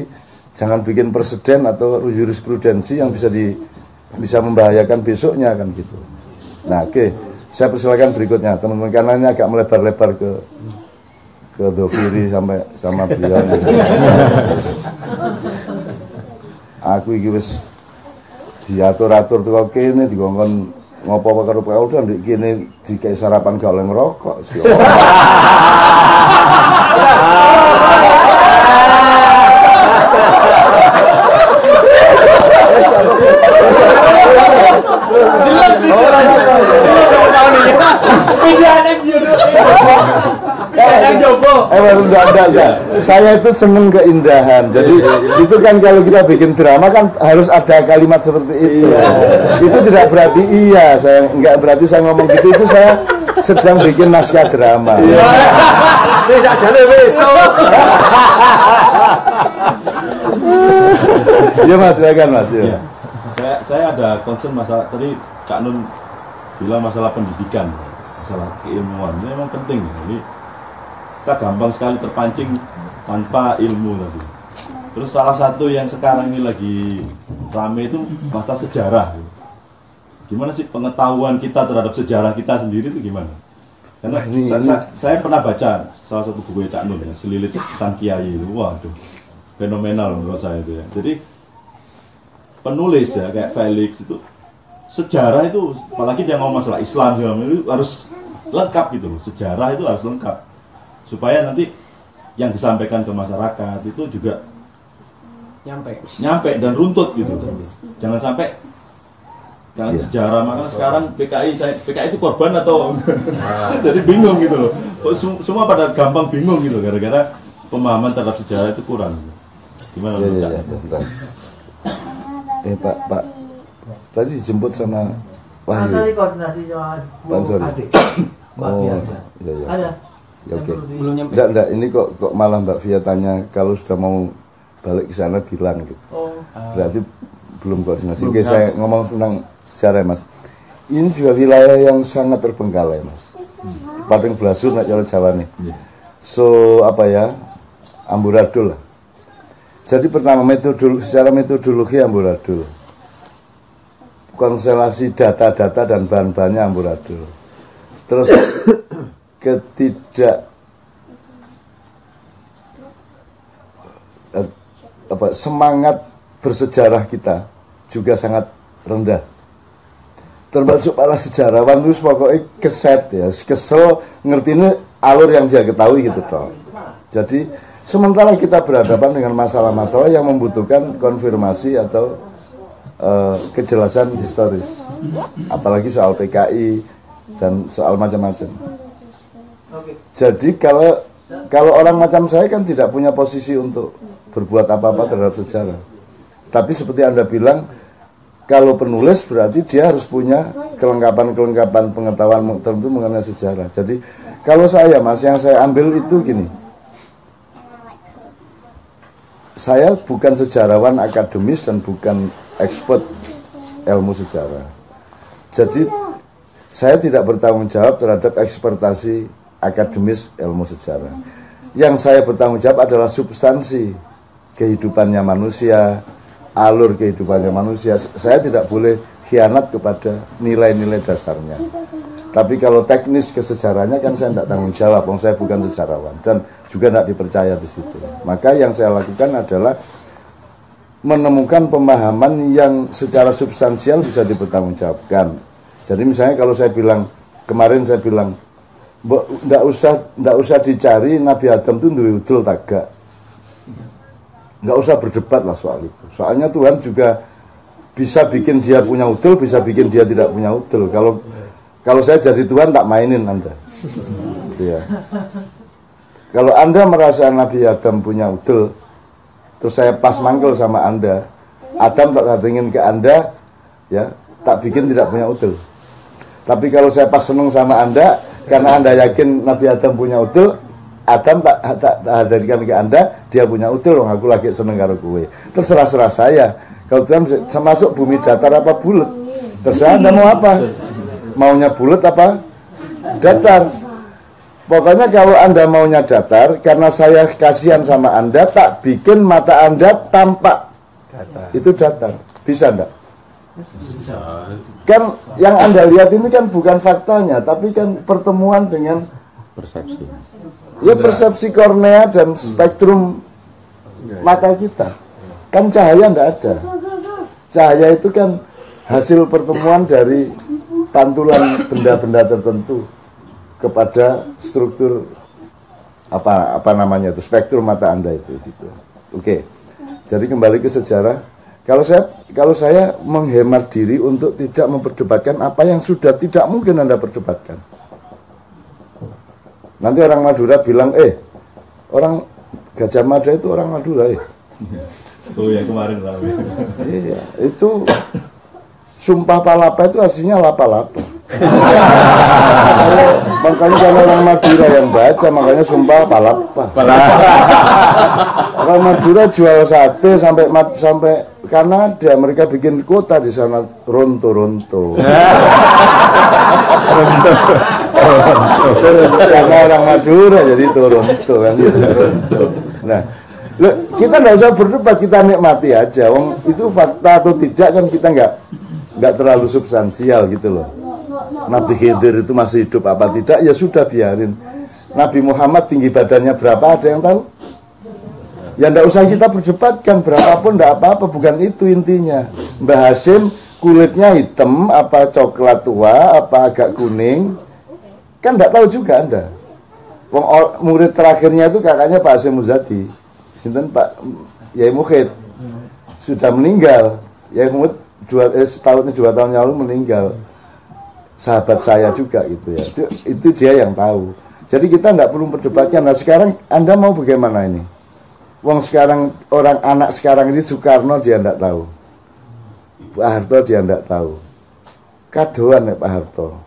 jangan bikin presiden atau jurisprudensi yang bisa membahayakan besoknya kan gitu. Nah oke, saya persilakan berikutnya teman-teman, karena ini agak melebar-lebar ke Dhofiri sama beliau gitu. Aku iki wis diatur-atur tuh kene dikongkon ngopo karo Pak udah ndek kene dikei sarapan gak oleh ngerokok sih. Enggak. Saya itu seneng keindahan. Jadi itu kan kalau kita bikin drama kan harus ada kalimat seperti itu. Itu tidak berarti saya enggak berarti saya ngomong gitu, itu saya sedang bikin naskah drama. Wis ajane besok. Ya Mas, silakan Mas. Ya. Saya ada concern masalah tadi Cak Nun bilang masalah pendidikan, masalah keilmuan. Ini memang penting. Jadi kita gampang sekali terpancing tanpa ilmu tadi. Terus salah satu yang sekarang ini lagi rame itu masalah sejarah. Gimana sih pengetahuan kita terhadap sejarah kita sendiri itu gimana? Karena saya pernah baca salah satu buku Cak Nun ya, Selilit Sang Kiai itu, waduh, fenomenal menurut saya itu ya. Jadi penulis ya kayak Felix itu sejarah itu, apalagi dia ngomong masalah Islam itu harus lengkap gitu loh. Sejarah itu harus lengkap supaya nanti yang disampaikan ke masyarakat itu juga nyampe dan runtut gitu. Jangan sampai sejarah, makanya sekarang PKI itu korban atau jadi bingung gitu loh. Semua pada gampang bingung gitu gara-gara pemahaman terhadap sejarah itu kurang. Gimana menurut Cak? Pak tadi dijemput sama Wahyu. Saya koordinasi sama adik. Mbak Fia. Ada. Ya, oke. Belum nyampe. Enggak, ini kok malah Mbak Fia tanya kalau sudah mau balik ke sana bilang gitu. Berarti belum koordinasi. Oke, saya ngomong tentang sejarah Mas. Ini juga wilayah yang sangat terbengkalai Mas. Padang Blasur nak cara Jawa nih. So amburadul lah. Jadi pertama secara metodologi amburadul. Konstelasi data-data dan bahan-bahannya amburadul. Terus semangat bersejarah kita juga sangat rendah. Termasuk para sejarawan itu pokoknya kesel ngerti ini alur yang dia ketahui gitu toh. Jadi sementara kita berhadapan dengan masalah-masalah yang membutuhkan konfirmasi atau kejelasan historis, apalagi soal PKI dan soal macam-macam. Jadi kalau orang macam saya kan tidak punya posisi untuk berbuat apa-apa terhadap sejarah. Tapi seperti Anda bilang, kalau penulis berarti dia harus punya kelengkapan pengetahuan tertentu mengenai sejarah. Jadi kalau saya, Mas, yang saya ambil itu gini. Saya bukan sejarawan akademis dan bukan expert ilmu sejarah. Jadi saya tidak bertanggung jawab terhadap ekspertasi akademis ilmu sejarah. Yang saya bertanggung jawab adalah substansi kehidupannya manusia, alur kehidupannya manusia. Saya tidak boleh khianat kepada nilai-nilai dasarnya. Tapi kalau teknis kesejarahnya kan saya tidak tanggung jawab, saya bukan sejarawan dan juga tidak dipercaya di situ. Maka yang saya lakukan adalah menemukan pemahaman yang secara substansial bisa dipertanggungjawabkan. Jadi misalnya kalau saya bilang, kemarin saya bilang, nggak usah dicari Nabi Adam itu duwe udel tagak. Nggak usah berdebat lah soal itu. Soalnya Tuhan juga bisa bikin dia punya udel, bisa bikin dia tidak punya udel. Kalau saya jadi Tuhan tak mainin Anda. Gitu ya. Kalau Anda merasa Nabi Adam punya udel, terus saya pas mangkel sama Anda, Adam tak datengin ke Anda, ya tak bikin tidak punya udel. Tapi kalau saya pas seneng sama Anda, karena Anda yakin Nabi Adam punya udel, Adam tak hadirkan ke Anda, dia punya udel, aku lagi seneng karo kowe. Terserah saya. Kalau Tuhan bisa masuk bumi datar apa bulat, terserah Anda mau apa. Maunya bulat apa datar. Pokoknya kalau Anda maunya datar, karena saya kasihan sama Anda, tak bikin mata Anda tampak datar. Itu datar. Bisa enggak? Bisa. Kan yang Anda lihat ini kan bukan faktanya, tapi kan pertemuan dengan persepsi. Ya persepsi kornea dan spektrum mata kita. Kan cahaya enggak ada. Cahaya itu kan hasil pertemuan dari pantulan benda-benda tertentu kepada struktur apa namanya itu, spektrum mata Anda itu gitu. Oke. Jadi kembali ke sejarah. Kalau saya menghemat diri untuk tidak memperdebatkan apa yang sudah tidak mungkin Anda perdebatkan. Nanti orang Madura bilang, orang Gajah Mada itu orang Madura ya. Oh ya kemarin ramai. Iya, itu Sumpah Palapa itu aslinya lapa-lapa. Makanya kalau orang Madura yang baca, makanya Sumpah Palapa. Orang Madura jual sate sampai Kanada, mereka bikin kota di sana, Ronto. Karena orang Madura jadi Toronto kan. Nah, kita nggak usah berdebat, kita nikmati aja. Itu fakta atau tidak kan kita nggak terlalu substansial gitu loh. Nabi Khidir itu masih hidup apa tidak, ya sudah biarin. Nabi Muhammad tinggi badannya berapa, ada yang tahu? Ya nggak usah kita perdebatkan, berapapun nggak apa-apa, bukan itu intinya. Mbah Hasyim kulitnya hitam, apa coklat tua, apa agak kuning, kan nggak tahu juga Anda. Murid terakhirnya itu kakaknya Pak Hasyim Muzadi, sinten Pak Yai Mukhid, sudah meninggal. Yai Mukhid 2 tahun yang lalu meninggal. Sahabat saya juga gitu ya. Itu dia yang tahu. Jadi kita nggak perlu perdebatkan. Nah sekarang Anda mau bagaimana ini? Wong sekarang, orang anak sekarang ini Soekarno dia nggak tahu, Pak Harto dia nggak tahu, kadoan ya Pak Harto,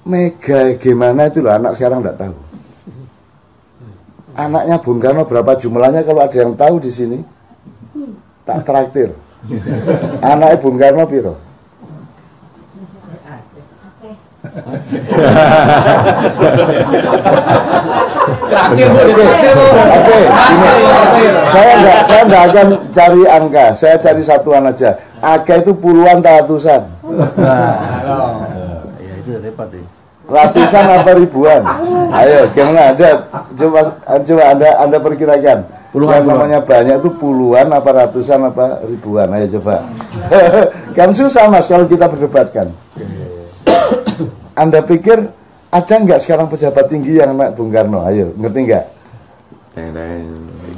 Mega gimana itu loh anak sekarang nggak tahu. Anaknya Bung Karno berapa jumlahnya, kalau ada yang tahu di sini tak traktir. Anaknya Bung Karno piro? Oke, saya nggak akan cari angka, saya cari satuan aja. Angka itu puluhan tak ratusan? Ya itu repot ya. Ratusan apa ribuan? Ayo, gimana? Coba anda perkirakan. Yang namanya banyak itu puluhan apa ratusan apa ribuan? Ayo coba. Kan susah Mas kalau kita berdebatkan. Anda pikir ada nggak sekarang pejabat tinggi yang naik Bung Karno? Ayo, ngerti nggak?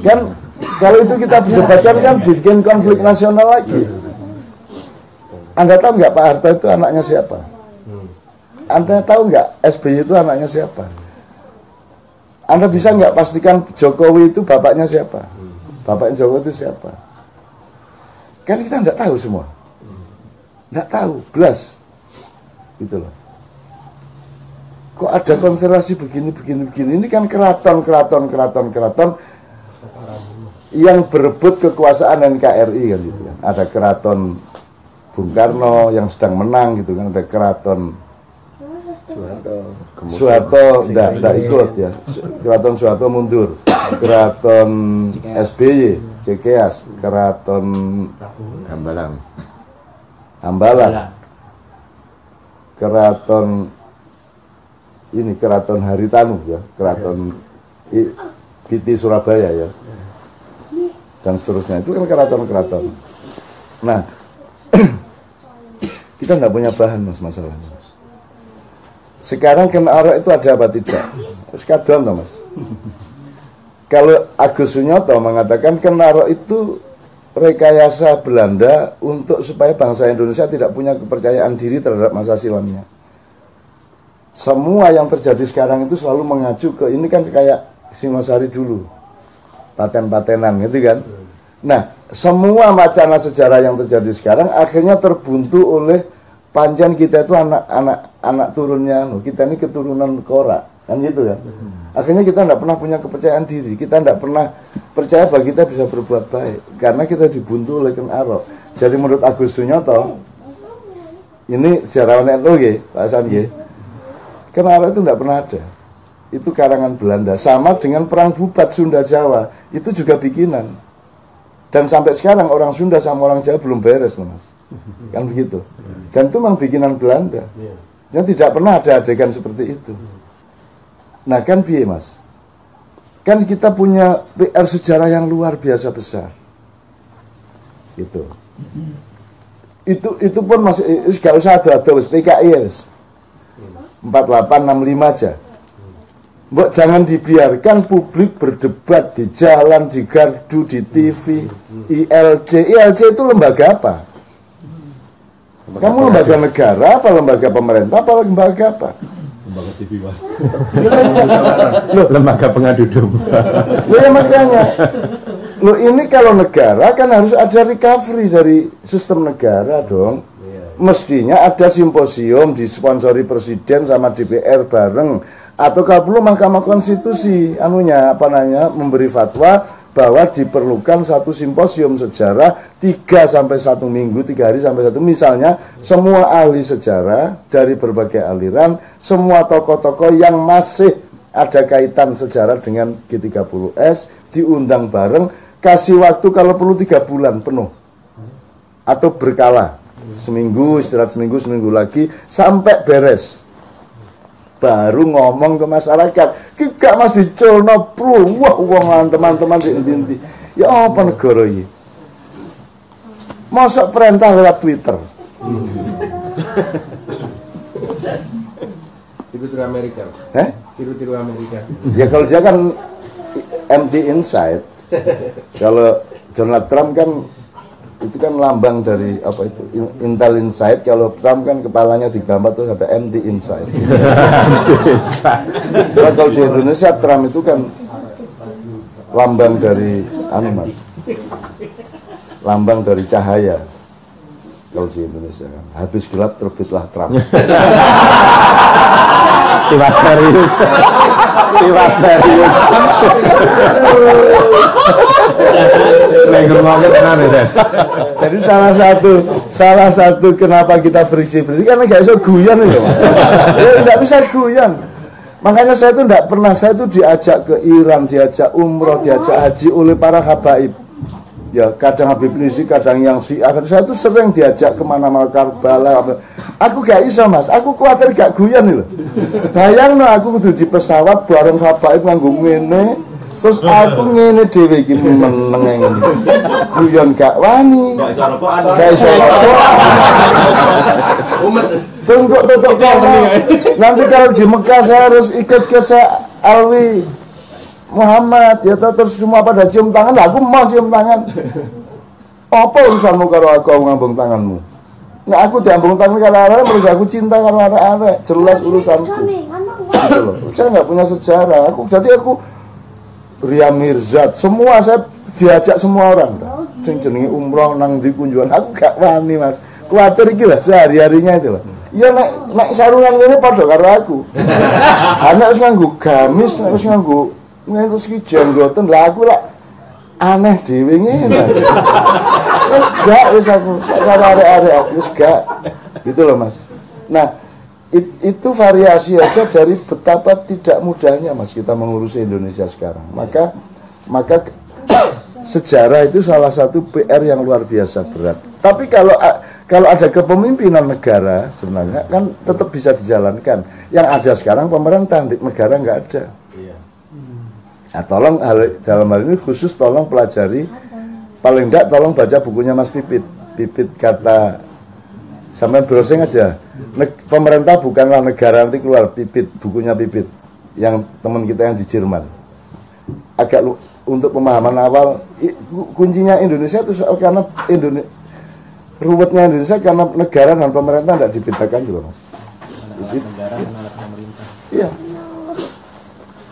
Kan kalau itu kita berdebatkan kan bikin konflik nasional lagi. Anda tahu nggak Pak Harto itu anaknya siapa? Anda tahu nggak SBY itu anaknya siapa? Anda bisa nggak pastikan Jokowi itu bapaknya siapa? Bapaknya Jokowi itu siapa? Kan kita nggak tahu semua. Nggak tahu, belas. Gitu loh. Kok ada konstelasi begini. Ini kan keraton yang berebut kekuasaan NKRI kan gitu kan. Ada keraton Bung Karno yang sedang menang gitu kan, ada keraton Soeharto tidak ikut ya, keraton Soeharto mundur, keraton SBY Cekeas, keraton Hambalang, keraton ini keraton Haritanu ya, keraton Piti Surabaya ya, dan seterusnya. Itu kan keraton. Nah, kita nggak punya bahan mas masalahnya. Sekarang Ken Arok itu ada apa tidak? Terus kadang mas. Kalau Agus Sunyoto mengatakan Ken Arok itu rekayasa Belanda untuk supaya bangsa Indonesia tidak punya kepercayaan diri terhadap masa silamnya. Semua yang terjadi sekarang itu selalu mengacu ke ini kan kayak Singosari dulu, paten-patenan gitu kan. Nah, semua wacana sejarah yang terjadi sekarang akhirnya terbuntu oleh panjang kita itu anak turunnya, kita ini keturunan Kora, kan gitu kan. Akhirnya kita tidak pernah punya kepercayaan diri, kita tidak pernah percaya bahwa kita bisa berbuat baik, karena kita dibuntu oleh Ken Arok. Jadi menurut Agus Sunyoto, ini sejarawan NU Pak Hasan Ken Arok itu tidak pernah ada. Itu karangan Belanda, sama dengan perang Bubat Sunda Jawa, itu juga bikinan. Dan sampai sekarang orang Sunda sama orang Jawa belum beres loh mas, kan begitu. Dan itu memang bikinan Belanda, yang tidak pernah ada adegan seperti itu. Nah kan piye mas, kan kita punya PR sejarah yang luar biasa besar, gitu. Itu pun masih gak usah ada PKI 4865 aja. Mbok jangan dibiarkan publik berdebat di jalan, di gardu, di TV, ILC itu lembaga apa? Kamu lembaga negara apa lembaga pemerintah apa lembaga apa? Lembaga TV Pak. Loh, lembaga pengadu domba. Loh ya makanya. Loh ini kalau negara kan harus ada recovery dari sistem negara dong. Mestinya ada simposium disponsori presiden sama DPR bareng. Atau kalau perlu Mahkamah Konstitusi memberi fatwa bahwa diperlukan satu simposium sejarah 3 sampai 1 minggu, 3 hari sampai 1, misalnya semua ahli sejarah dari berbagai aliran, semua tokoh-tokoh yang masih ada kaitan sejarah dengan G30S diundang bareng, kasih waktu kalau perlu 3 bulan penuh atau berkala, seminggu istirahat seminggu lagi sampai beres. Baru ngomong ke masyarakat, gak mas diculno pro, wah uang teman-teman di ya apa negara ini? Masuk perintah lewat Twitter. Tiru-tiru Amerika. Tiru-tiru Amerika. Ya kalau dia kan empty inside. Kalau Donald Trump kan itu kan lambang dari apa itu Intel Inside. Kalau Trump kan kepalanya digambar tuh ada empty inside. Kalau di Indonesia Trump itu kan lambang dari lambang dari cahaya. Kalau di Indonesia kan habis gelap terbitlah Trump. Tiwas serius. Jadi salah satu kenapa kita friksi karena gak bisa guyon itu, nggak bisa guyon. Makanya saya itu nggak pernah, saya itu diajak ke Iran, diajak umroh, diajak haji oleh para habaib. Ya kadang Habib Rizik, kadang yang Syiah. Saya itu sering diajak kemana-mana, Karbala. Aku gak iso mas, aku khawatir gak guyon loh. Bayang no, aku kudu di pesawat bareng habaib nganggo ngene. Terus aku ngene dhewe iki meneng ngene. Guyon gak wani. Gak iso rokokan. Gak iso rokokan. Terus kok tutup. Nanti kalau di Mekah saya harus ikut ke Alwi Muhammad ya terus semua pada cium tangan, aku mau cium tangan. Apa urusanmu karo aku ngambung tanganmu? Nah aku diambung tangan karo arek, mergo aku cinta karo arek, jelas urusanku. Gitu loh. Saya nggak punya sejarah. Jadi aku Ria Mirzat, semua saya diajak semua orang. Sing jenenge umroh nang ndi kunjungan, aku gak wani Mas. Kuwatir iki lah sehari-harinya itu loh. Iya nek sarungan ngene padha karo aku. Anak wis nganggo gamis, nek wis nganggo iki jenggoten lah aku lah aneh dhewe ngene. Wis gak wis aku karo arek-arek aku wis gak. Gitu loh Mas. Nah, itu variasi aja dari betapa tidak mudahnya Mas kita mengurusi Indonesia sekarang. Maka sejarah itu salah satu PR yang luar biasa berat. Tapi kalau ada kepemimpinan negara sebenarnya kan tetap bisa dijalankan. Yang ada sekarang pemerintah, negara nggak ada. Nah, tolong dalam hal ini khusus tolong pelajari, paling enggak tolong baca bukunya Mas Pipit kata sampai browsing aja. Pemerintah bukanlah negara, nanti keluar Pipit, bukunya Pipit yang teman kita yang di Jerman. Agak untuk pemahaman awal, kuncinya Indonesia itu soal karena ruwetnya Indonesia karena negara dan pemerintah tidak dibedakan gitu Mas. Iya.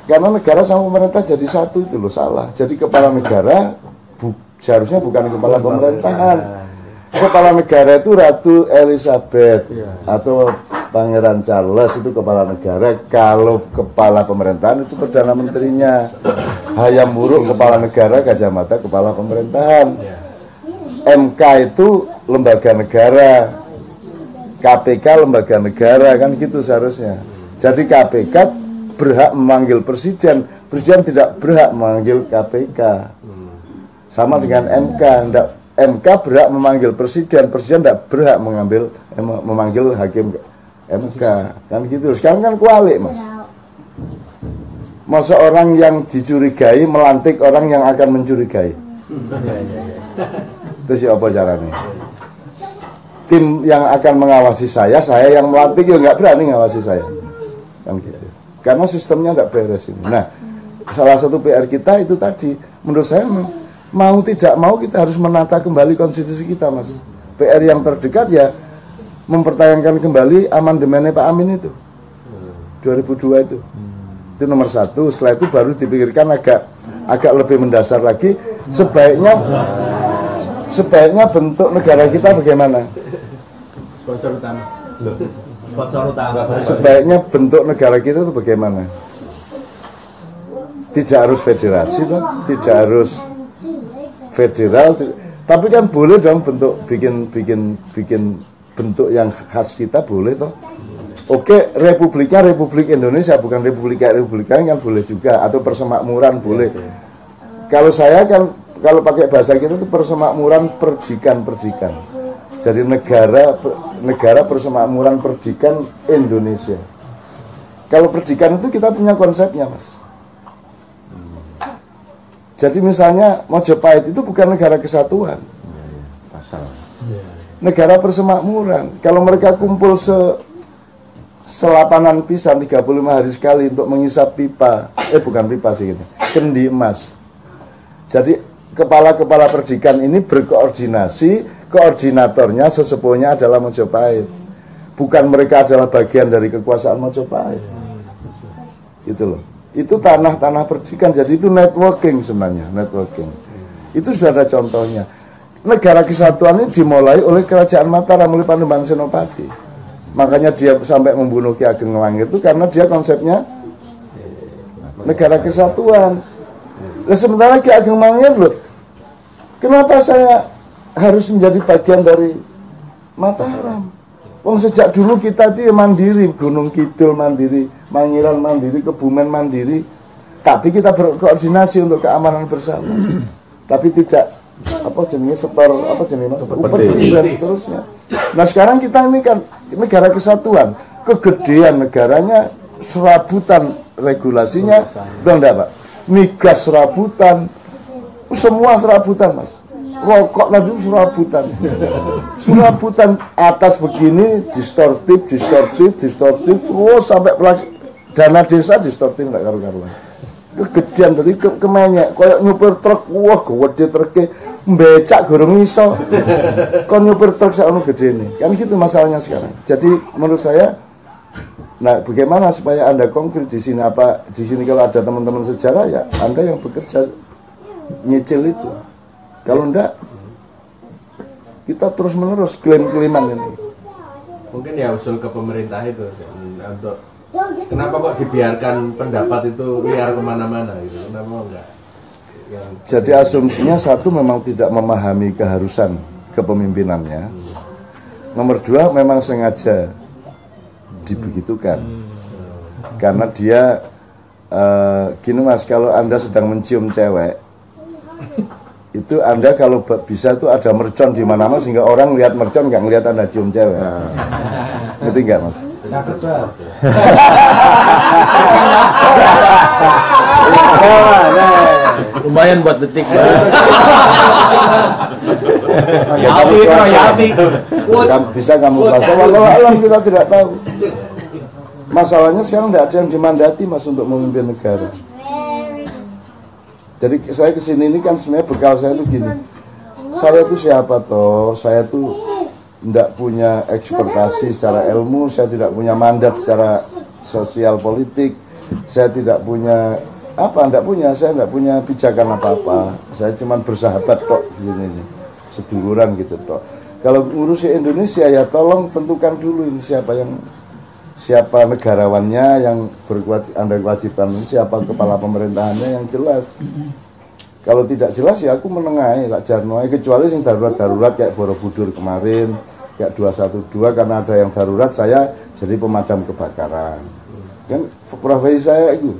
Karena negara sama pemerintah jadi satu itu loh, salah. Jadi kepala negara seharusnya bukan kepala pemerintahan. Kepala negara itu Ratu Elizabeth atau Pangeran Charles itu kepala negara. Kalau kepala pemerintahan itu Perdana Menterinya. Hayam Wuruk kepala negara, Gajah Mada kepala pemerintahan. MK itu lembaga negara. KPK lembaga negara, kan gitu seharusnya. Jadi KPK berhak memanggil presiden tidak berhak memanggil KPK. Sama dengan MK, MK berhak memanggil presiden tidak berhak memanggil hakim MK, kan gitu. Sekarang kan kualik Mas. Masa orang yang dicurigai melantik orang yang akan mencurigai. Itu siapa caranya? Tim yang akan mengawasi saya yang melantik ya nggak berani ngawasi saya, kan gitu. Karena sistemnya nggak beres ini. Nah, salah satu PR kita itu tadi, menurut saya mau tidak mau kita harus menata kembali konstitusi kita Mas. PR yang terdekat ya mempertahankan kembali amandemennya Pak Amin itu 2002 itu nomor 1. Setelah itu baru dipikirkan agak lebih mendasar lagi, sebaiknya bentuk negara kita bagaimana. Sponsor utama. Sebaiknya bentuk negara kita itu bagaimana. Tidak harus federasi toh, tidak harus federal, tapi kan boleh dong bentuk bikin bentuk yang khas kita, boleh toh. Oke, republiknya Republik Indonesia, bukan republik kan boleh juga, atau persemakmuran boleh. Kalau saya kan kalau pakai bahasa kita itu persemakmuran perdikan. Jadi negara persemakmuran perdikan Indonesia. Kalau perdikan itu kita punya konsepnya Mas. Jadi misalnya Mojopahit itu bukan negara kesatuan, negara persemakmuran. Kalau mereka kumpul selapanan pisan 35 hari sekali untuk mengisap pipa, bukan pipa sih ini, kendi emas. Jadi kepala-kepala perdikan ini berkoordinasi, koordinatornya sesepuhnya adalah Mojopahit. Bukan mereka adalah bagian dari kekuasaan Mojopahit. Gitu loh. Itu tanah-tanah perdikan, jadi itu networking sebenarnya, networking. Itu sudah ada contohnya. Negara kesatuan ini dimulai oleh Kerajaan Mataram oleh Panembahan Senopati. Makanya dia sampai membunuh Ki Ageng Langit itu karena dia konsepnya negara kesatuan. Nah, sementara Ki Ageng Langit loh, kenapa saya harus menjadi bagian dari Mataram? Wong sejak dulu kita itu mandiri, Gunung Kidul mandiri, Mangiran mandiri, Kebumen mandiri. Tapi kita berkoordinasi untuk keamanan bersama. Tapi tidak upeti dan seterusnya. Nah sekarang kita ini kan negara kesatuan, kegedean negaranya serabutan regulasinya, betul enggak Pak? Migas serabutan, semua serabutan Mas. Rokok tadi serabutan, serabutan atas begini distortif, terus sampai dana desa distortif enggak karu-karuan. kegedean tadi kemenyek koyo nyupir truk wah gede truke mbecak gorong iso kon nyupir truk sakno gedene kan gitu masalahnya sekarang. Jadi menurut saya nah bagaimana supaya Anda konkret di sini apa di sini kalau ada teman-teman sejarah ya Anda yang bekerja nyicil itu. Kalau enggak kita terus-menerus klaim-klaiman ini. Mungkin ya usul ke pemerintah itu untuk kenapa kok dibiarkan pendapat itu liar kemana-mana gitu? Kenapa enggak? Jadi asumsinya satu memang tidak memahami keharusan kepemimpinannya. Nomor dua memang sengaja dibegitukan. Karena dia gini Mas, kalau Anda sedang mencium cewek itu Anda kalau bisa tuh ada mercon di mana-mana sehingga orang lihat mercon nggak ngelihat Anda cium cewek. Ngerti nggak Mas? Lumayan buat detik. Bisa kamu bahas. Walau alam kita tidak tahu. Masalahnya sekarang tidak ada yang dimandati Mas untuk memimpin negara. Jadi saya kesini ini kan sebenarnya bekal saya itu gini. Saya itu siapa toh? Saya tuh tidak punya ekspertasi secara ilmu, saya tidak punya mandat secara sosial politik, saya tidak punya saya tidak punya pijakan apa-apa. Saya cuma bersahabat tok gini seduluran gitu tok. Kalau ngurusi Indonesia ya tolong tentukan dulu ini siapa negarawannya yang Anda kewajiban, siapa kepala pemerintahannya yang jelas. Kalau tidak jelas ya aku menengahi tak jarno, kecuali yang darurat kayak Borobudur kemarin, kayak 212 karena ada yang darurat saya jadi pemadam kebakaran. Kan profesi saya itu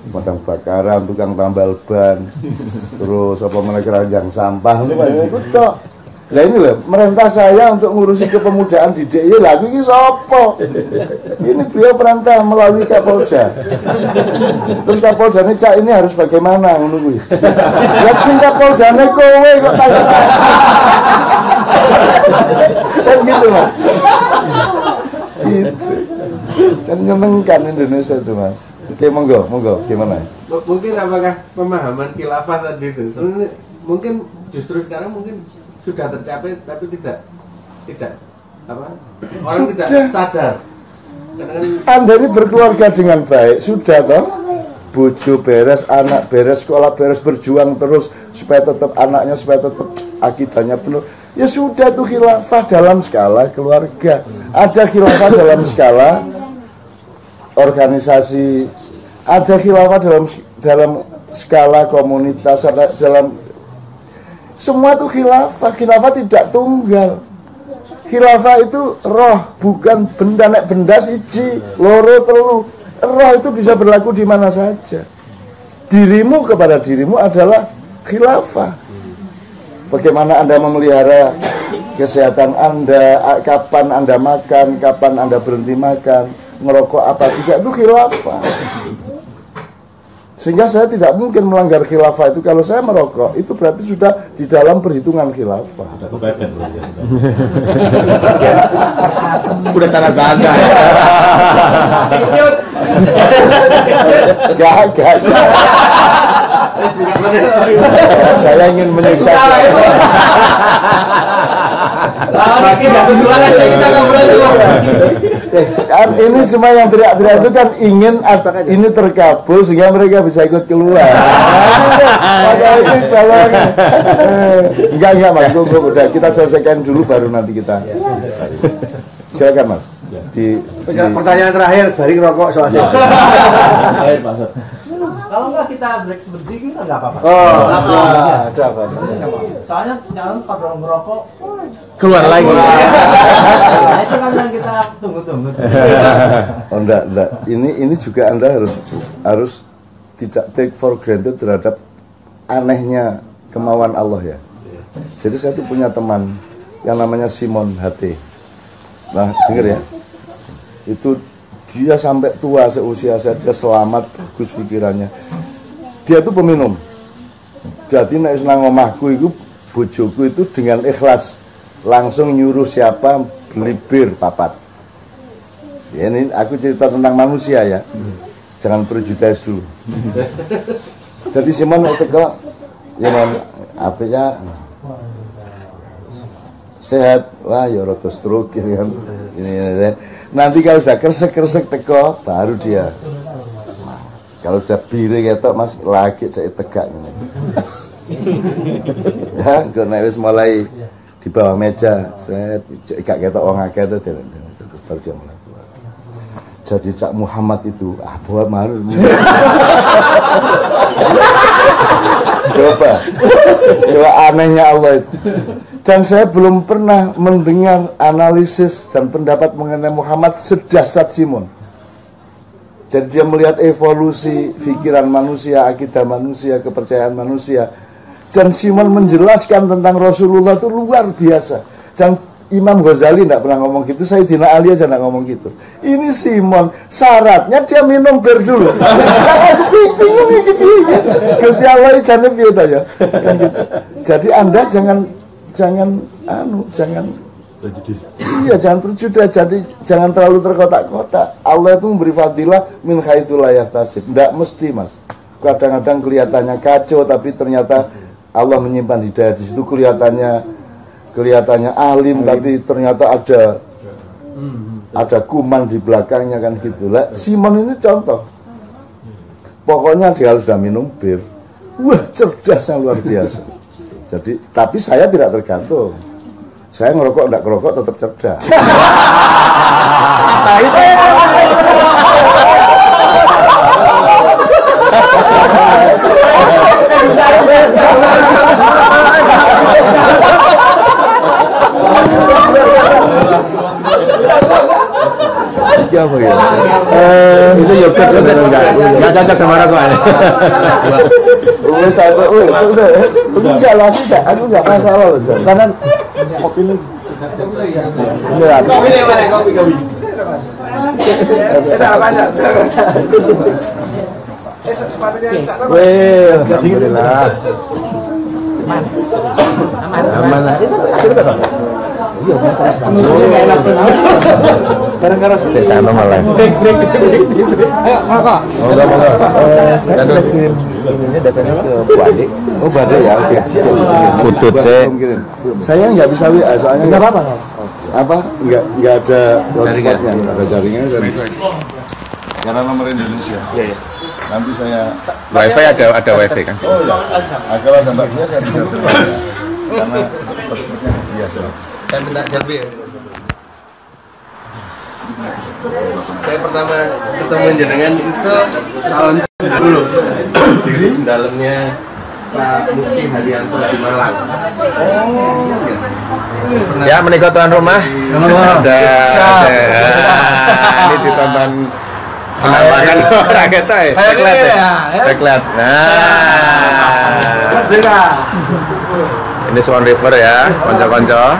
pemadam kebakaran, tukang tambal ban, terus apa keranjang sampah itu tok. Lah ini loh, merintah saya untuk ngurusi kepemudaan di DIY lagi ini sopo. Ini beliau perintah melalui Kapolda. Terus Kapolda ini cak ini harus bagaimana menunggu. Lihat sing Kapolda ini kowe kok tanya. Kan gitu Mas. Gitu. Dan nyenengkan Indonesia itu Mas. Oke monggo gimana? Mungkin apakah pemahaman khilafah tadi itu? Mungkin justru sekarang mungkin sudah tercapai tapi tidak apa orang sudah. Tidak sadar. Anda ini berkeluarga dengan baik sudah toh, bojo beres, anak beres, sekolah beres, berjuang terus supaya tetap anaknya supaya tetap akidahnya penuh. Ya sudah tuh khilafah dalam skala keluarga, ada khilafah dalam skala organisasi, ada khilafah dalam skala komunitas, dalam semua itu khilafah tidak tunggal. Khilafah itu roh, bukan benda. Nek benda siji, loro, telu. Roh itu bisa berlaku di mana saja. Dirimu kepada dirimu adalah khilafah. Bagaimana Anda memelihara kesehatan Anda, kapan Anda makan, kapan Anda berhenti makan, ngerokok apa tidak, itu khilafah. Sehingga saya tidak mungkin melanggar khilafah itu. Kalau saya merokok, itu berarti sudah di dalam perhitungan khilafah. Udah tanah bangga ya. Gak. Saya ingin menyiksa. Ini semua yang teriak-teriak itu kan ingin ini terkabul sehingga mereka bisa ikut keluar. Enggak Mas, udah kita selesaikan dulu baru nanti kita. Silakan Mas. Pertanyaan terakhir dari rokok soalnya. Kalau enggak kita break sebentar kita enggak apa-apa. Ada apa? Soalnya jangan pada merokok Keluar lagi. Nah, itu kan yang kita tunggu-tunggu. Oh enggak. Ini juga Anda harus tidak take for granted terhadap anehnya kemauan Allah ya. Jadi saya tuh punya teman yang namanya Simon HT. Nah, dengar ya. Itu dia sampai tua seusia saya, dia selamat, bagus pikirannya. Dia tuh peminum. Jadi nek nang omahku itu bojoku itu dengan ikhlas langsung nyuruh siapa beli bir papat. Ya, ini aku cerita tentang manusia ya. jangan prejudice dulu. Jadi Simon wis teko yen apiknya sehat, wah ya rada stroke gitu kan. Ini. Nanti kalau sudah kresek-kresek teko baru dia. Kalau sudah bire ketok Mas lagi tegak ini. Ya, karena wis mulai di bawah meja, saya gak ketok wong akeh itu terus baru dia mulai. Jadi Cak Muhammad itu buat marah. Coba anehnya Allah itu. Dan saya belum pernah mendengar analisis dan pendapat mengenai Muhammad sedahsyat Simon. Dan dia melihat evolusi pikiran manusia, akidah manusia, kepercayaan manusia. Dan Simon menjelaskan tentang Rasulullah itu luar biasa. Dan Imam Ghazali tidak pernah ngomong gitu, Sayyidina Ali aja tidak ngomong gitu. Ini Simon, syaratnya dia minum bir dulu. Aku bingung gitu. Gusti Allah jangan gitu ya. Jadi Anda jangan iya jangan terjuda, jadi jangan terlalu terkotak-kotak. Allah itu memberi fadilah min haitsu la yahtasib. Tidak mesti Mas. Kadang-kadang kelihatannya kacau tapi ternyata Allah menyimpan hidayah di situ. Kelihatannya alim tapi ternyata ada kuman di belakangnya kan gitu lah. Simon ini contoh. Pokoknya dia harus sudah minum bir. Wah, cerdasnya luar biasa. Jadi, tapi saya tidak tergantung. Saya ngerokok enggak ngerokok tetap cerdas. Apa ya? Itu yogurt enggak cocok sama rokok. Wes sampai enggak lagi enggak, aku enggak masalah loh, Jan. Karena kopi lu. Iya, kopi ini mana kopi. Sepatunya Cak. Weh, alhamdulillah. Aman lah. Iya, musuhnya enggak enak tuh. Kadang-kadang saya tanam malah. Break. Ayo, Kak. Enggak. Saya sudah kirim ininya datanya ke Bade. Oh, Bade ya, oke. Putut saya. Saya nggak bisa WA soalnya. Enggak apa-apa. Apa? Enggak ada hotspotnya, ada jaringannya dan karena nomor Indonesia. Iya. Nanti saya Wifi ada wifi kan? Oh iya. Agak sampai dia saya bisa terima. Karena hotspotnya dia. Saya minta Jalbi. Saya pertama ketemu jenengan itu tahun 90 di dalamnya Pak Mufti Haryanto di Malang. Ya, menikah tuan rumah. Ada ini ditonton penampakan orang kita ya. Backlight. Nah. Ini Swan River ya, konco-konco.